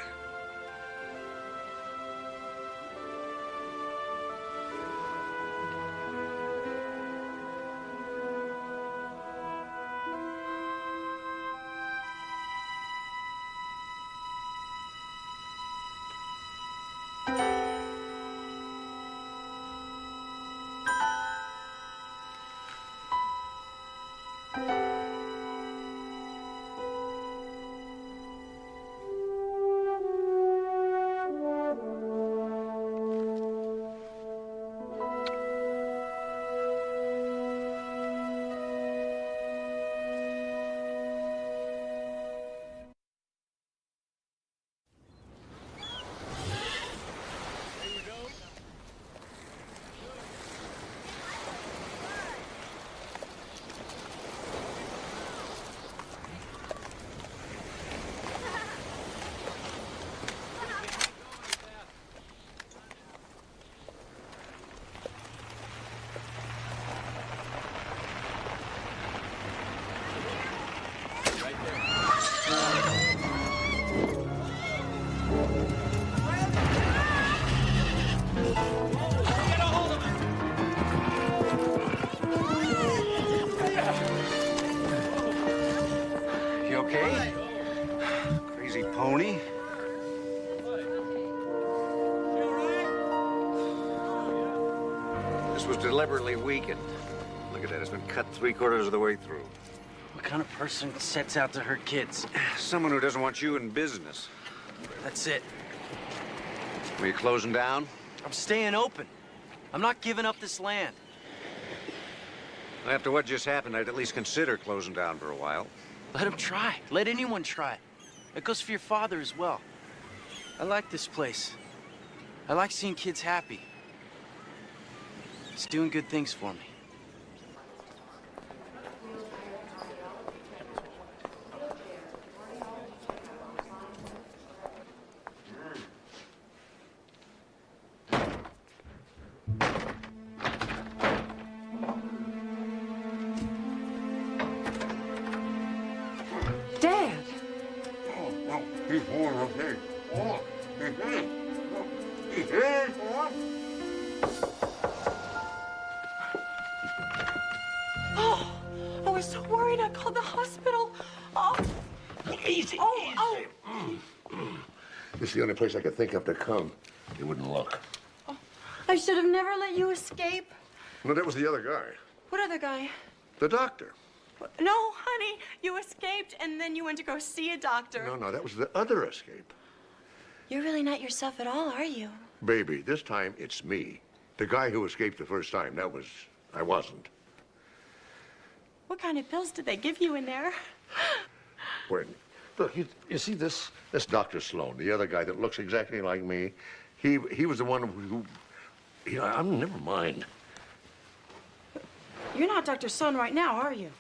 You okay? Crazy pony. This was deliberately weakened. Look at that, it's been cut 3/4 of the way through. What kind of person sets out to hurt kids? Someone who doesn't want you in business. That's it. Were you closing down? I'm staying open. I'm not giving up this land. After what just happened, I'd at least consider closing down for a while. Let him try. Let anyone try. That goes for your father as well. I like this place. I like seeing kids happy. It's doing good things for me. Dad! Oh, I was so worried. I called the hospital. Oh. Easy, oh. This is the only place I could think of to come. They wouldn't look. I should have never let you escape. No, that was the other guy. What other guy? The doctor. No, honey, you escaped and then you went to go see a doctor. No, that was the other escape. You're really not yourself at all, are you? Baby, this time it's me. The guy who escaped the first time, I wasn't. What kind of pills did they give you in there? When, look, you see this Dr. Sloan, the other guy that looks exactly like me, he was the one who, never mind. You're not Dr. Sloan right now, are you?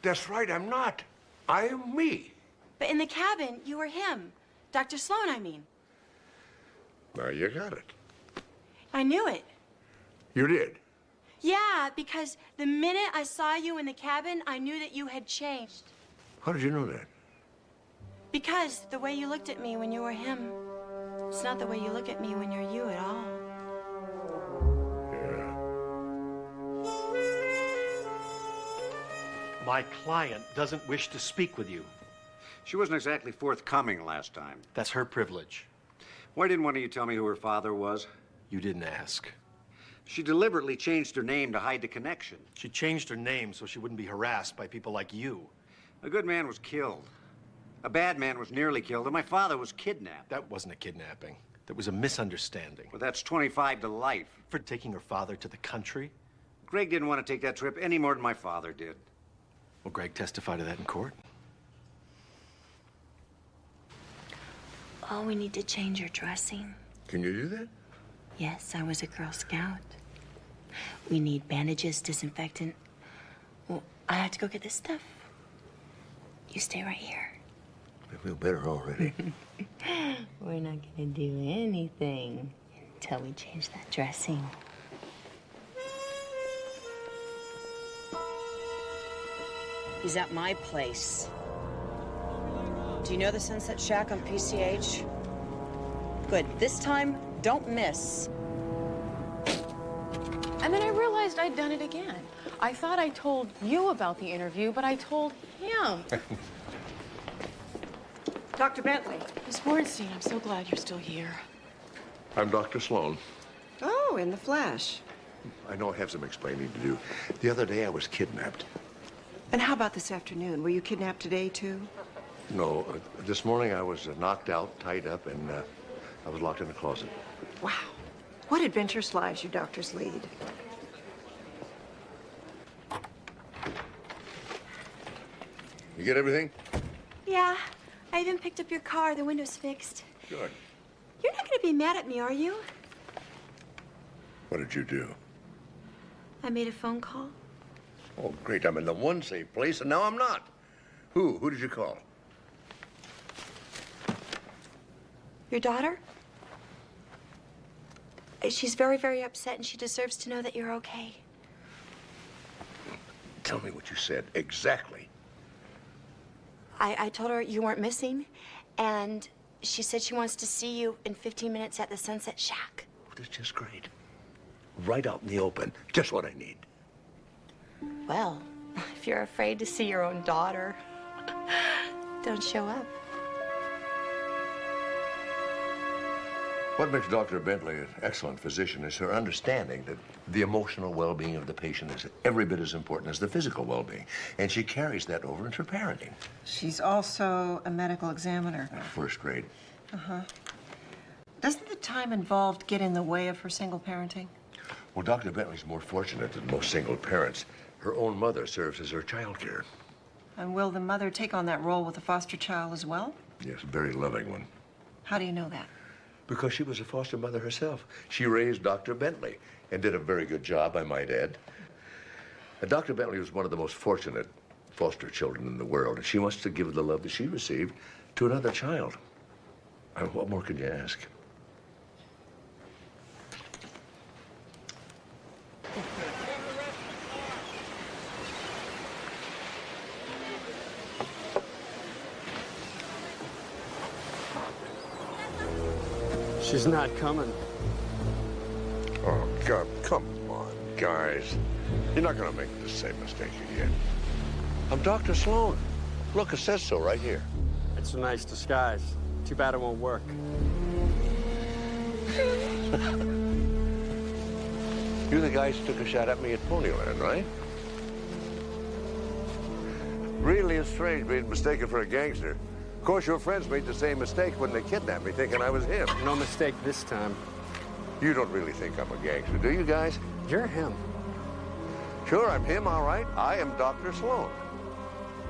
That's right, I'm not. I am me. But in the cabin, you were him. Dr. Sloan, I mean. Now you got it. I knew it. You did? Yeah, because the minute I saw you in the cabin, I knew that you had changed. How did you know that? Because the way you looked at me when you were him, it's not the way you look at me when you're you at all. My client doesn't wish to speak with you. She wasn't exactly forthcoming last time. That's her privilege. Why didn't one of you tell me who her father was? You didn't ask. She deliberately changed her name to hide the connection. She changed her name so she wouldn't be harassed by people like you. A good man was killed. A bad man was nearly killed, and my father was kidnapped. That wasn't a kidnapping. That was a misunderstanding. Well, that's 25 to life. For taking her father to the country? Greg didn't want to take that trip any more than my father did. Will Greg testify to that in court? Oh, we need to change your dressing. Can you do that? Yes, I was a Girl Scout. We need bandages, disinfectant. Well, I have to go get this stuff. You stay right here. I feel better already. We're not gonna do anything until we change that dressing. He's at my place. Do you know the Sunset Shack on PCH? Good. This time, don't miss. And then I realized I'd done it again. I thought I told you about the interview, but I told him. Dr. Bentley. Miss Bornstein, I'm so glad you're still here. I'm Dr. Sloan. Oh, in the flesh. I know I have some explaining to do. The other day I was kidnapped. And how about this afternoon? Were you kidnapped today, too? No, this morning I was knocked out, tied up, and I was locked in a closet. Wow. What adventurous lives you doctors lead. You get everything? Yeah, I even picked up your car. The window's fixed. Good. You're not gonna be mad at me, are you? What did you do? I made a phone call. Oh, great. I'm in the one safe place, and now I'm not. Who? Who did you call? Your daughter? She's very, very upset, and she deserves to know that you're okay. Tell me what you said exactly. I told her you weren't missing, and she said she wants to see you in 15 minutes at the Sunset Shack. Oh, that's just great. Right out in the open. Just what I need. Well, if you're afraid to see your own daughter, don't show up. What makes Dr. Bentley an excellent physician is her understanding that the emotional well-being of the patient is every bit as important as the physical well-being. And she carries that over into parenting. She's also a medical examiner. First grade. Uh-huh. Doesn't the time involved get in the way of her single parenting? Well, Dr. Bentley's more fortunate than most single parents. Her own mother serves as her child care. And will the mother take on that role with the foster child as well? Yes, a very loving one. How do you know that? Because she was a foster mother herself. She raised Dr. Bentley and did a very good job, I might add. And Dr. Bentley was one of the most fortunate foster children in the world, and she wants to give the love that she received to another child. And what more could you ask? She's not coming. Oh, God, come on, guys. You're not gonna make the same mistake again. I'm Dr. Sloan. Look, it says so right here. It's a nice disguise. Too bad it won't work. You're the guys who took a shot at me at Ponyland, right? Really is strange being mistaken for a gangster. Of course, your friends made the same mistake when they kidnapped me, thinking I was him. No mistake this time. You don't really think I'm a gangster, do you guys? You're him. Sure, I'm him, all right. I am Dr. Sloan.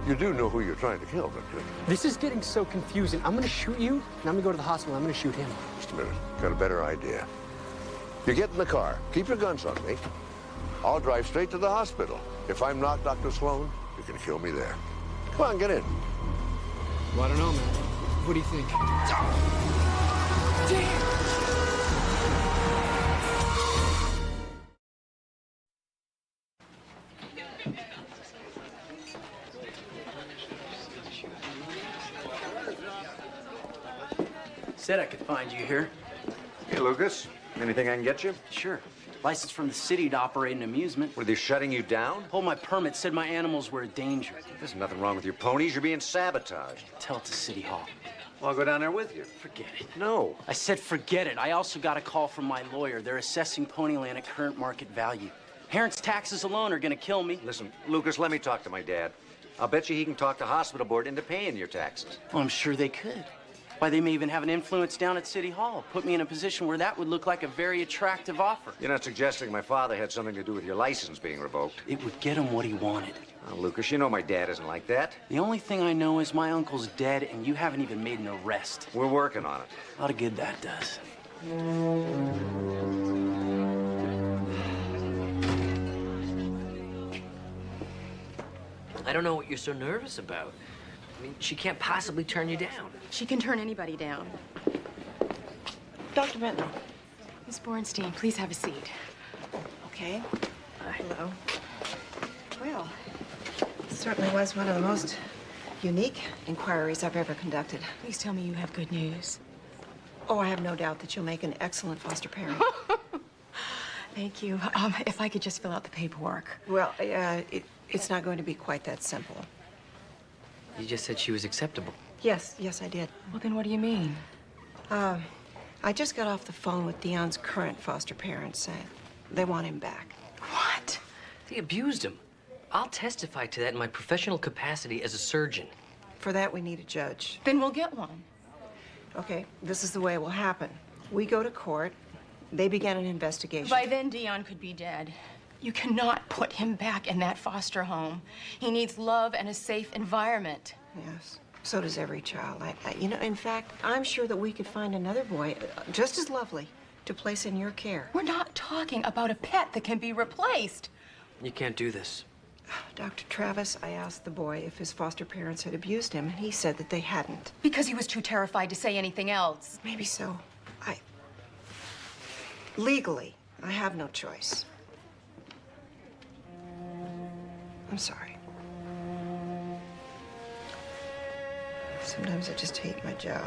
You do know who you're trying to kill, don't you? This is getting so confusing. I'm gonna shoot you, and I'm gonna go to the hospital. I'm gonna shoot him. Just a minute. Got a better idea. You get in the car. Keep your guns on me. I'll drive straight to the hospital. If I'm not Dr. Sloan, you can kill me there. Come on, get in. Well, I don't know, man. What do you think? Damn! Said I could find you here. Hey, Lucas. Anything I can get you? Sure. License from the city to operate an amusement. Were they shutting you down? Hold my permit, said my animals were a danger. There's nothing wrong with your ponies. You're being sabotaged. Tell it to City Hall. Well, I'll go down there with you. Forget it. No. I said forget it. I also got a call from my lawyer. They're assessing Ponyland at current market value. Parents' taxes alone are gonna kill me. Listen, Lucas, let me talk to my dad. I'll bet you he can talk the hospital board into paying your taxes. Well, I'm sure they could. Why, they may even have an influence down at City Hall. Put me in a position where that would look like a very attractive offer. You're not suggesting my father had something to do with your license being revoked? It would get him what he wanted. Oh, Lucas, you know my dad isn't like that. The only thing I know is my uncle's dead, and you haven't even made an arrest. We're working on it. A lot of good that does. I don't know what you're so nervous about. I mean, she can't possibly turn you down. She can turn anybody down. Dr. Bentley. Miss Bornstein, please have a seat. Okay. Hello. Well, it certainly was one of the most unique inquiries I've ever conducted. Please tell me you have good news. Oh, I have no doubt that you'll make an excellent foster parent. Thank you. If I could just fill out the paperwork. Well, it's not going to be quite that simple. You just said she was acceptable. Yes, I did. Well, then what do you mean? I just got off the phone with Dion's current foster parents. They want him back. What? They abused him. I'll testify to that in my professional capacity as a surgeon. For that, we need a judge. Then we'll get one. Okay, this is the way it will happen. We go to court. They begin an investigation. By then, Dion could be dead. You cannot put him back in that foster home. He needs love and a safe environment. Yes, so does every child. You know, in fact, I'm sure that we could find another boy just as lovely to place in your care. We're not talking about a pet that can be replaced. You can't do this. Dr. Travis, I asked the boy if his foster parents had abused him, and he said that they hadn't. Because he was too terrified to say anything else. Maybe so. Legally, I have no choice. I'm sorry. Sometimes I just hate my job.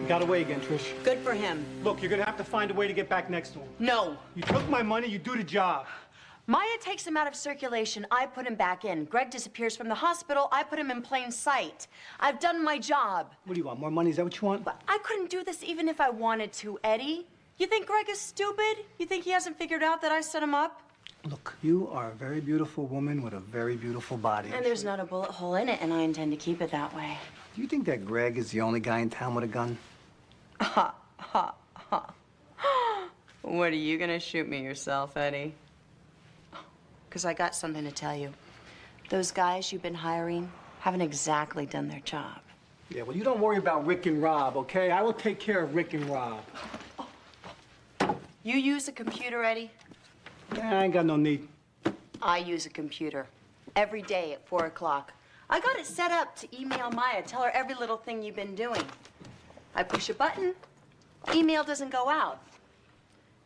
Got away again, Trish. Good for him. Look, you're gonna have to find a way to get back next to him. No. You took my money, you do the job. Maya takes him out of circulation. I put him back in. Greg disappears from the hospital. I put him in plain sight. I've done my job. What do you want, more money? Is that what you want? But I couldn't do this even if I wanted to, Eddie. You think Greg is stupid? You think he hasn't figured out that I set him up? Look, you are a very beautiful woman with a very beautiful body. And there's not a bullet hole in it, and I intend to keep it that way. Do you think that Greg is the only guy in town with a gun? Ha, ha, ha. What, are you gonna shoot me yourself, Eddie? Because I got something to tell you. Those guys you've been hiring haven't exactly done their job. Yeah, well, you don't worry about Rick and Rob, okay? I will take care of Rick and Rob. You use a computer, Eddie? Yeah, I ain't got no need. I use a computer. Every day at 4 o'clock. I got it set up to email Maya, tell her every little thing you've been doing. I push a button, email doesn't go out.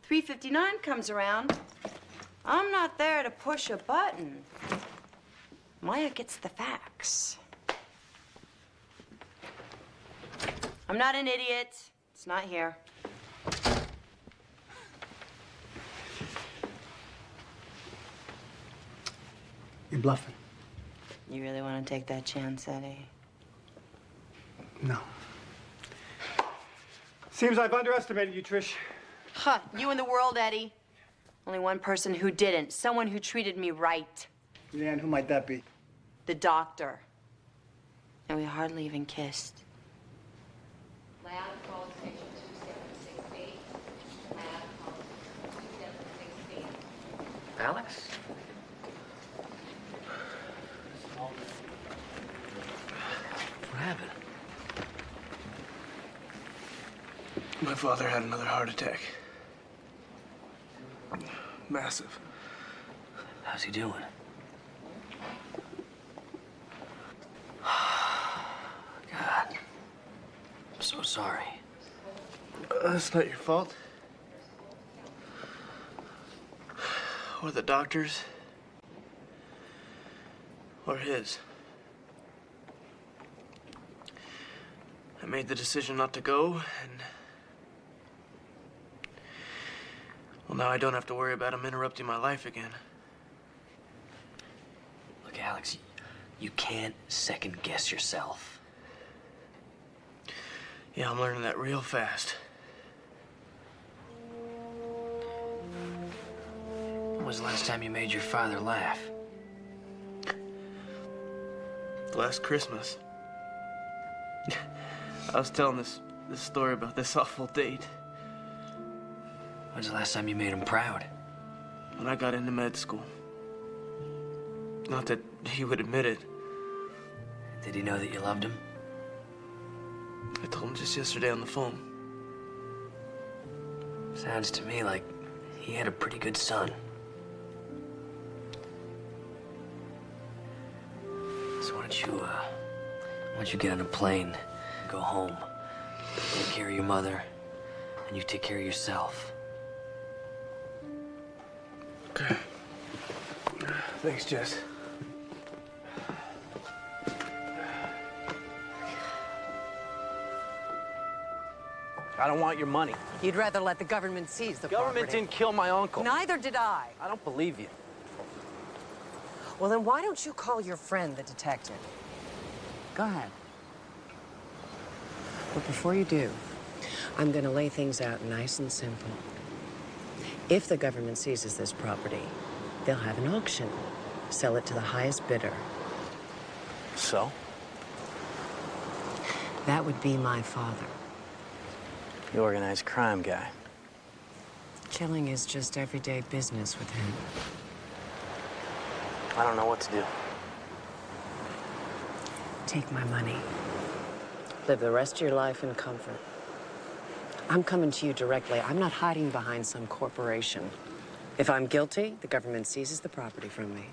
3:59 comes around. I'm not there to push a button. Maya gets the facts. I'm not an idiot. It's not here. You're bluffing. You really want to take that chance, Eddie? No. Seems I've underestimated you, Trish. Huh, you in the world, Eddie. Only one person who didn't. Someone who treated me right. Yeah, and who might that be? The doctor. And we hardly even kissed. Lab call station 2768. Lab call 2768. Alex? What happened? My father had another heart attack. Massive. How's he doing? God. I'm so sorry. That's not your fault. or the doctor's, or his. I made the decision not to go, and well, now I don't have to worry about him interrupting my life again. Look, Alex, you can't second guess yourself. Yeah, I'm learning that real fast. When was the last time you made your father laugh? Last Christmas. I was telling this story about this awful date. When's the last time you made him proud? When I got into med school. Not that he would admit it. Did he know that you loved him? I told him just yesterday on the phone. Sounds to me like he had a pretty good son. So why don't you get on a plane, go home, take care of your mother, and you take care of yourself. Okay. Thanks, Jess. I don't want your money. You'd rather let the government seize the Government property. didn't kill my uncle. Neither did I. I don't believe you. Well, then why don't you call your friend, the detective? Go ahead. But before you do, I'm gonna lay things out nice and simple. If the government seizes this property, they'll have an auction. Sell it to the highest bidder. So? That would be my father. The organized crime guy. Killing is just everyday business with him. I don't know what to do. Take my money. Live the rest of your life in comfort. I'm coming to you directly. I'm not hiding behind some corporation. If I'm guilty, the government seizes the property from me.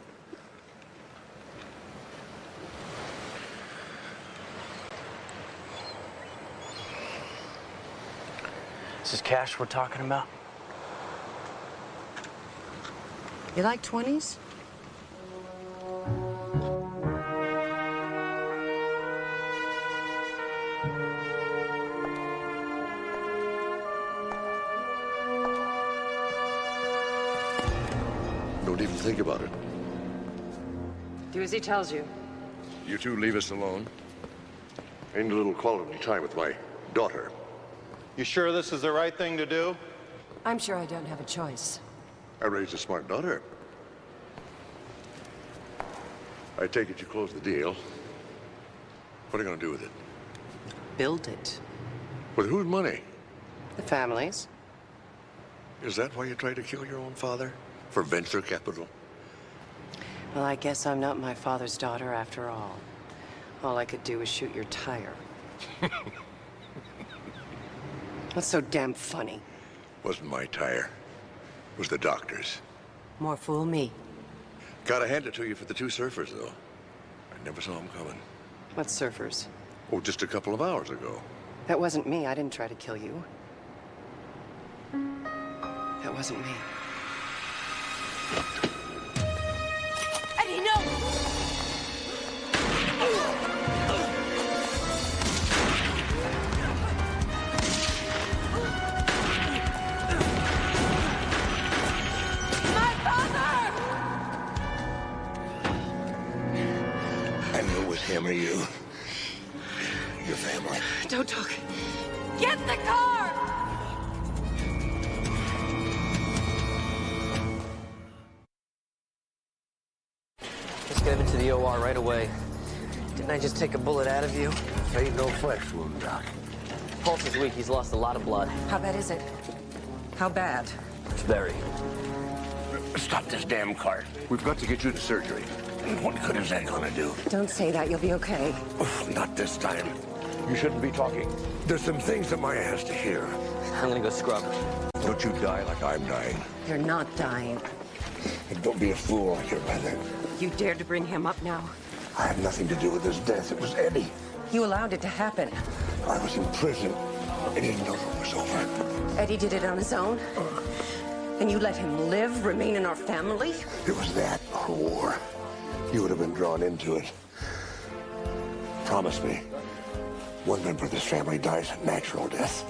Is this cash we're talking about? You like 20s? Don't even think about it. Do as he tells you. You two leave us alone. I need a little quality time with my daughter. You sure this is the right thing to do? I'm sure I don't have a choice. I raised a smart daughter. I take it you closed the deal. What are you going to do with it? Build it. With whose money? The family's. Is that why you tried to kill your own father? For venture capital? Well, I guess I'm not my father's daughter after all. All I could do was shoot your tire. What's so damn funny? Wasn't my tire. It was the doctor's. More fool me. Gotta hand it to you for the two surfers, though. I never saw them coming. What surfers? Oh, just a couple of hours ago. That wasn't me. I didn't try to kill you. That wasn't me. Eddie, no! My father! I knew it was him or you. Your family. Don't talk. Get the car! Let's get him into the OR right away. Didn't I just take a bullet out of you? Ain't no flesh wound, Doc. Pulse is weak. He's lost a lot of blood. How bad is it? How bad? It's very. Stop this damn cart. We've got to get you to surgery. And what good is that gonna do? Don't say that. You'll be okay. Not this time. You shouldn't be talking. There's some things that Maya has to hear. I'm gonna go scrub. Don't you die like I'm dying. You're not dying. And don't be a fool like your brother. You dared to bring him up now. I had nothing to do with his death. It was Eddie. You allowed it to happen. I was in prison. I didn't know it was over. Eddie did it on his own. And you let him live, remain in our family? It was that or war. You would have been drawn into it. Promise me, one member of this family dies a natural death.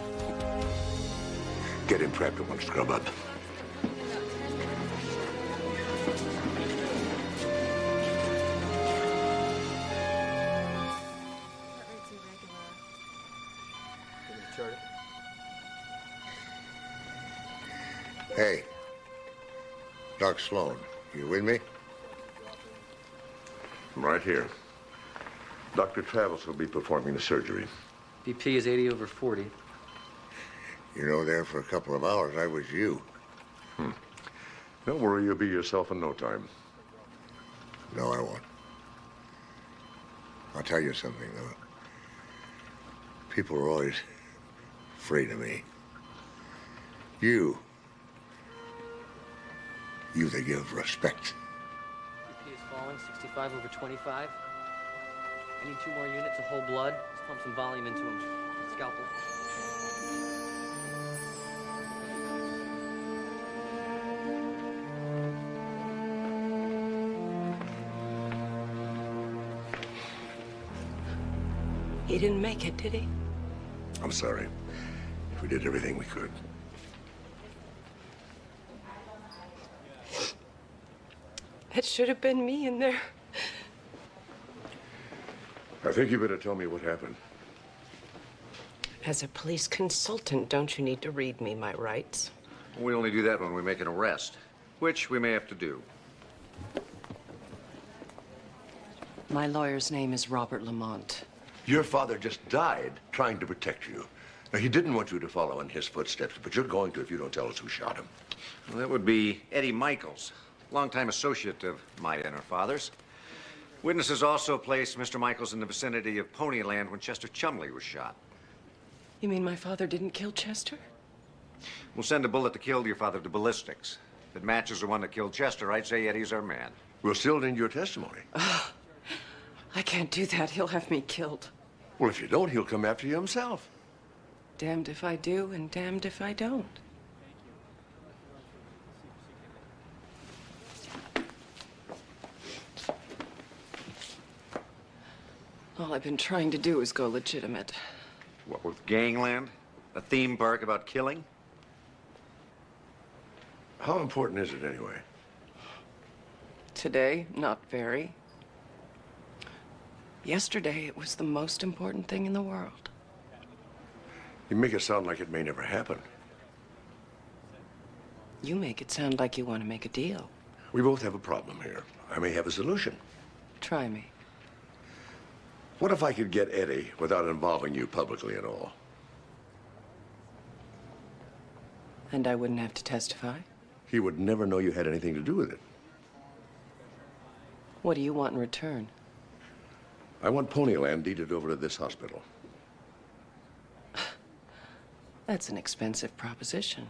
Get him trapped in one scrub up. Hey, Doc Sloan, you with me? I'm right here. Dr. Travis will be performing the surgery. BP is 80/40. You know, there for a couple of hours, I was you. Don't worry, you'll be yourself in no time. No, I won't. I'll tell you something, though. People are always afraid of me. You they give respect. BP is falling, 65/25. I need 2 more units of whole blood. Let's pump some volume into him. Scalpel. He didn't make it, did he? I'm sorry. We did everything we could. It should have been me in there. I think you better tell me what happened. As a police consultant, don't you need to read me my rights? We only do that when we make an arrest, which we may have to do. My lawyer's name is Robert Lamont. Your father just died trying to protect you. Now, he didn't want you to follow in his footsteps, but you're going to if you don't tell us who shot him. Well, that would be Eddie Michaels, longtime associate of my and her father's. Witnesses also placed Mr. Michaels in the vicinity of Ponyland when Chester Chumley was shot. You mean my father didn't kill Chester? We'll send a bullet that killed your father to ballistics. If it matches the one that killed Chester, I'd say Eddie's our man. We'll still need your testimony. I can't do that. He'll have me killed. Well, if you don't, he'll come after you himself. Damned if I do and damned if I don't. All I've been trying to do is go legitimate. What, with Gangland? A theme park about killing? How important is it anyway? Today, not very. Yesterday, it was the most important thing in the world. You make it sound like it may never happen. You make it sound like you want to make a deal. We both have a problem here. I may have a solution. Try me. What if I could get Eddie without involving you publicly at all? And I wouldn't have to testify? He would never know you had anything to do with it. What do you want in return? I want Ponyland deeded over to this hospital. That's an expensive proposition.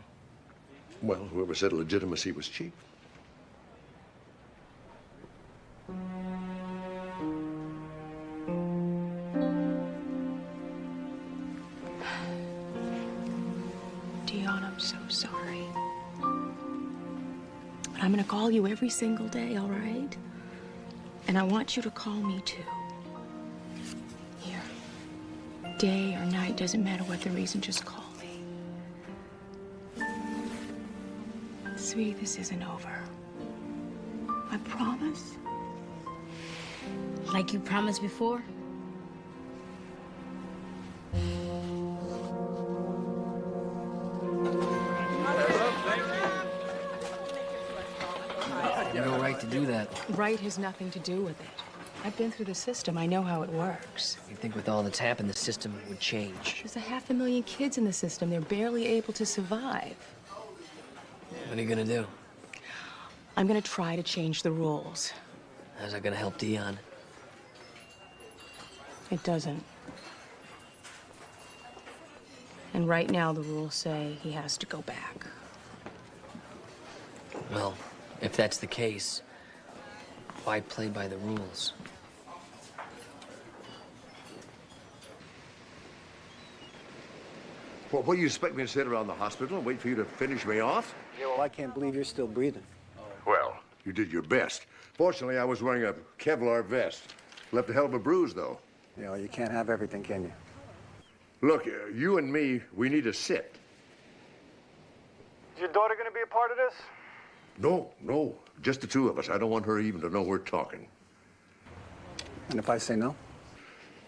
Well, whoever said legitimacy was cheap. Dion, I'm so sorry. But I'm gonna call you every single day, all right? And I want you to call me too. Here. Day or night, doesn't matter what the reason, just call me. Sweetie, this isn't over. I promise. Like you promised before? You have no right to do that. Right has nothing to do with it. I've been through the system. I know how it works. You think with all that's happened, the system would change? There's 500,000 kids in the system. They're barely able to survive. What are you gonna do? I'm gonna try to change the rules. How's that gonna help Dion? It doesn't. And right now, the rules say he has to go back. Well, if that's the case, why play by the rules? Well, what do you expect me to sit around the hospital and wait for you to finish me off? Yeah, well, I can't believe you're still breathing. Well, you did your best. Fortunately, I was wearing a Kevlar vest. Left a hell of a bruise, though. You know, you can't have everything, can you? Look, you and me, we need to sit. Is your daughter going to be a part of this? No, just the two of us. I don't want her even to know we're talking. And if I say no?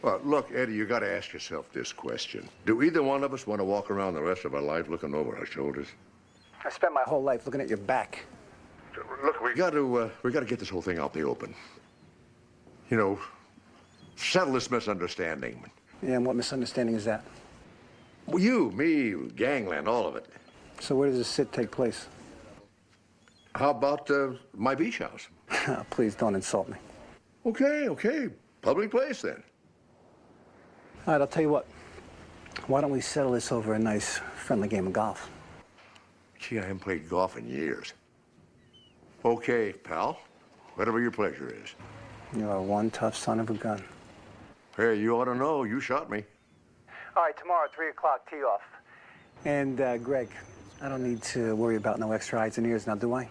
Well, look, Eddie, you got to ask yourself this question. Do either one of us want to walk around the rest of our life looking over our shoulders? I spent my whole life looking at your back. Look, we got to get this whole thing out in the open. You know, settle this misunderstanding. Yeah, and what misunderstanding is that? Well, you, me, gangland, all of it. So where does this sit take place? How about my beach house? Please don't insult me. Okay. Public place, then. All right, I'll tell you what. Why don't we settle this over a nice, friendly game of golf? Gee, I haven't played golf in years. Okay, pal. Whatever your pleasure is. You are one tough son of a gun. Hey, you ought to know. You shot me. All right, tomorrow, 3 o'clock, tee off. And, Greg, I don't need to worry about no extra eyes and ears now, do I?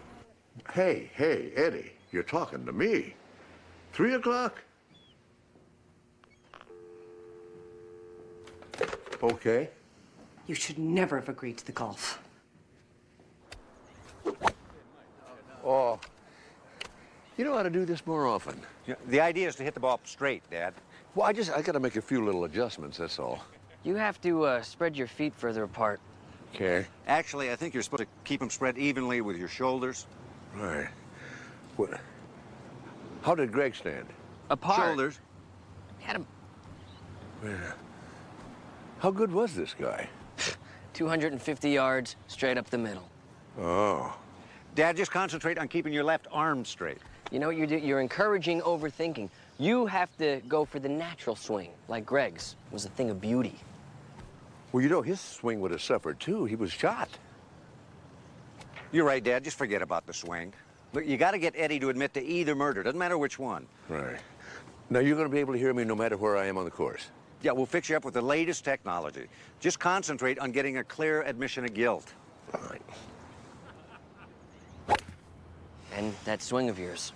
Hey, Eddie, you're talking to me. 3 o'clock? Okay. You should never have agreed to the golf. Oh, you know how to do this more often. The idea is to hit the ball straight, Dad. Well, I got to make a few little adjustments, that's all. You have to spread your feet further apart. Okay. Actually, I think you're supposed to keep them spread evenly with your shoulders. Right. What? How did Greg stand? Apart. Shoulders. Had him. Yeah. How good was this guy? 250 yards, straight up the middle. Oh. Dad, just concentrate on keeping your left arm straight. You know what you're doing? You're encouraging overthinking. You have to go for the natural swing, like Greg's was a thing of beauty. Well, you know, his swing would have suffered, too. He was shot. You're right, Dad. Just forget about the swing. Look, you got to get Eddie to admit to either murder. Doesn't matter which one. Right. Now, you're going to be able to hear me no matter where I am on the course. Yeah, we'll fix you up with the latest technology. Just concentrate on getting a clear admission of guilt. All right. And that swing of yours.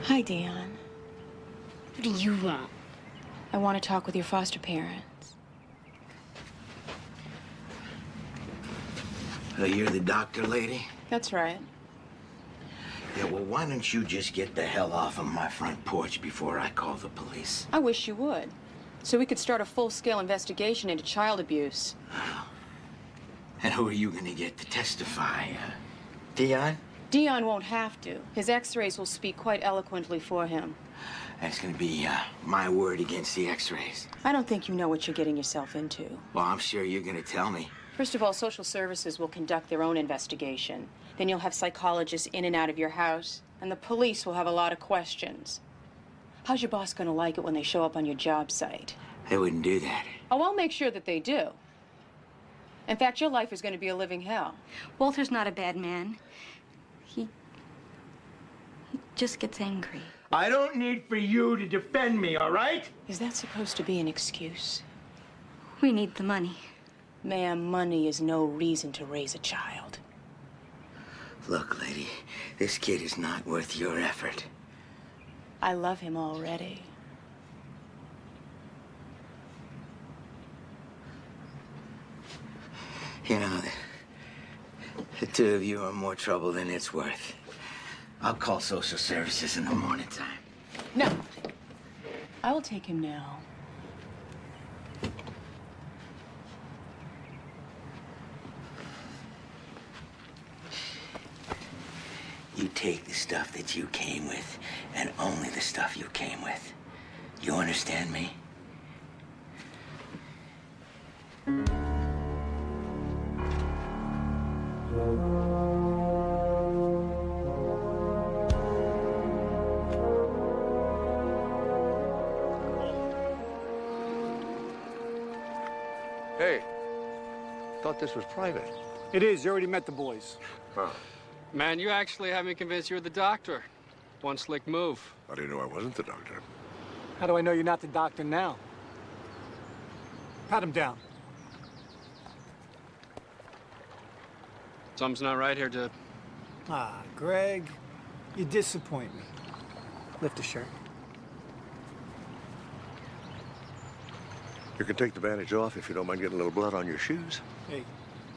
Hi, Dion. What do you want? I want to talk with your foster parents. You're the doctor lady? That's right. Yeah, well, why don't you just get the hell off of my front porch before I call the police? I wish you would. So we could start a full-scale investigation into child abuse. And who are you gonna get to testify? Dion? Dion won't have to. His x-rays will speak quite eloquently for him. That's gonna be my word against the x-rays. I don't think you know what you're getting yourself into. Well, I'm sure you're gonna tell me. First of all, social services will conduct their own investigation. Then you'll have psychologists in and out of your house, and the police will have a lot of questions. How's your boss gonna like it when they show up on your job site? They wouldn't do that. Oh, I'll make sure that they do. In fact, your life is going to be a living hell. Walter's not a bad man. He just gets angry. I don't need for you to defend me, all right? Is that supposed to be an excuse? We need the money. Ma'am, money is no reason to raise a child. Look, lady, this kid is not worth your effort. I love him already. You know, the two of you are more trouble than it's worth. I'll call social services in the morning time. No. I will take him now. You take the stuff that you came with, and only the stuff you came with. You understand me? thought this was private. It is. You already met the boys. Huh. Man, you actually have me convinced you're the doctor. One slick move. How do you know I wasn't the doctor? How do I know you're not the doctor now? Pat him down. Something's not right here, Dib. Ah, Greg, you disappoint me. Lift the shirt. You can take the bandage off if you don't mind getting a little blood on your shoes. Hey,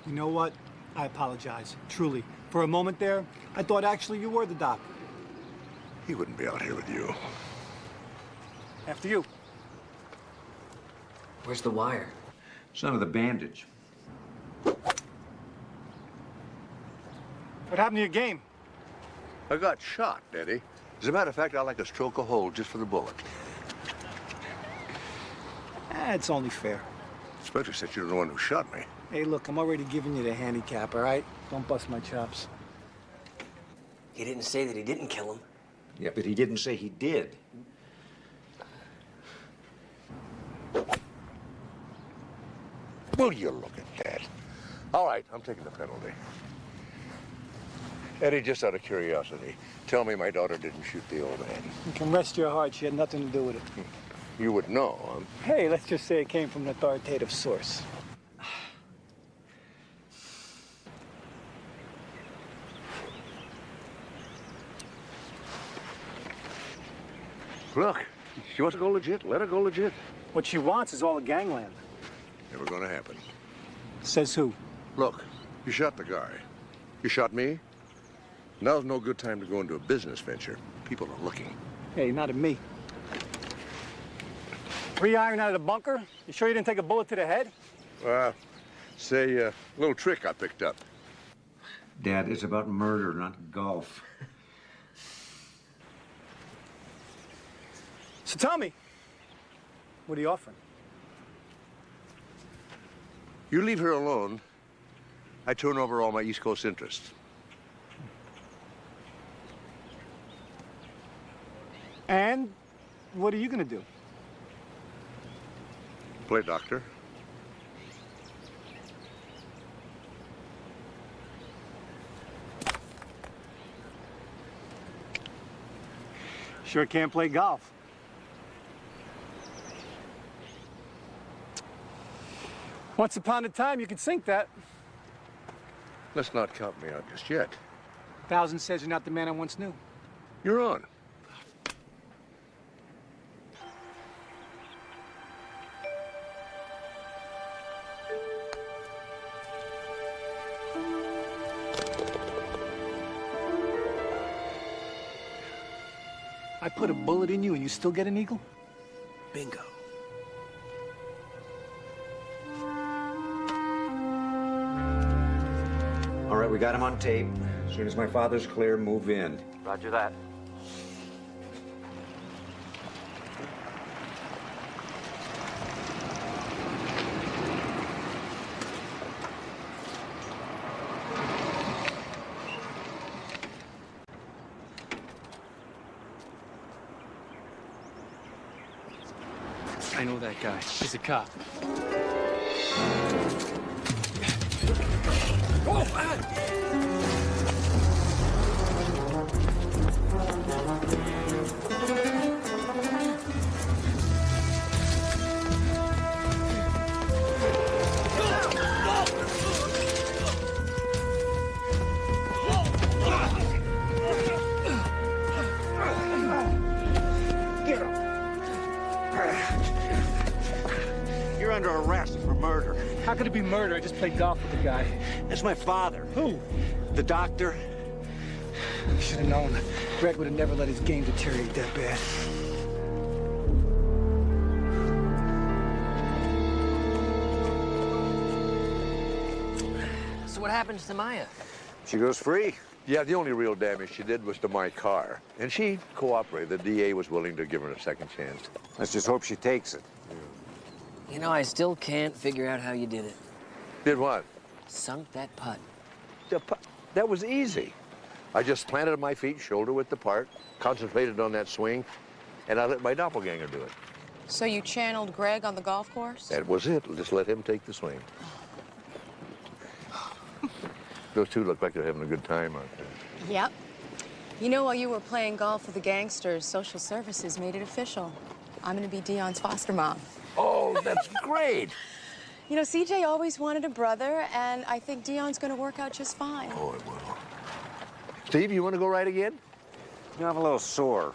you know what? I apologize. Truly. For a moment there, I thought actually you were the doctor. He wouldn't be out here with you. After you. Where's the wire? It's under the bandage. What happened to your game? I got shot, Eddie. As a matter of fact, I like a stroke of hole just for the bullet. It's only fair. Especially since you're the one who shot me. Hey, look, I'm already giving you the handicap, all right? Don't bust my chops. He didn't say that he didn't kill him. Yeah, but he didn't say he did. Will you look at that? All right, I'm taking the penalty. Eddie, just out of curiosity, tell me my daughter didn't shoot the old man. You can rest your heart. She had nothing to do with it. You would know, huh? Hey, let's just say it came from an authoritative source. Look, she wants to go legit. Let her go legit. What she wants is all the gangland. Never gonna happen. Says who? Look, you shot the guy. You shot me. Now's no good time to go into a business venture. People are looking. Hey, not at me. 3 iron out of the bunker? You sure you didn't take a bullet to the head? Say, a little trick I picked up. Dad, it's about murder, not golf. So tell me, what are you offering? You leave her alone, I turn over all my East Coast interests. And what are you gonna do? Play doctor. Sure can't play golf. Once upon a time, you could sink that. Let's not count me out just yet. Thousand says you're not the man I once knew. You're on. I put a bullet in you and you still get an eagle? Bingo. All right, we got him on tape. As soon as my father's clear, move in. Roger that. I know that guy. He's a cop. You're under arrest for murder. How could it be murder? I just played golf with the guy. That's my father. Who? The doctor. You should have known. Greg would have never let his game deteriorate that bad. So what happens to Maya? She goes free. Yeah, the only real damage she did was to my car. And she cooperated. The DA was willing to give her a second chance. Let's just hope she takes it. You know, I still can't figure out how you did it. Did what? Sunk that putt. That was easy. I just planted my feet shoulder width apart, concentrated on that swing, and I let my doppelganger do it. So you channeled Greg on the golf course? That was it. Just let him take the swing. Those two look like they're having a good time out there. Yep. You know, while you were playing golf with the gangsters, social services made it official. I'm gonna be Dion's foster mom. Oh, that's great. You know, CJ always wanted a brother, and I think Dion's gonna work out just fine. Oh, it will. Steve, you want to go ride again? You know, I'm a little sore.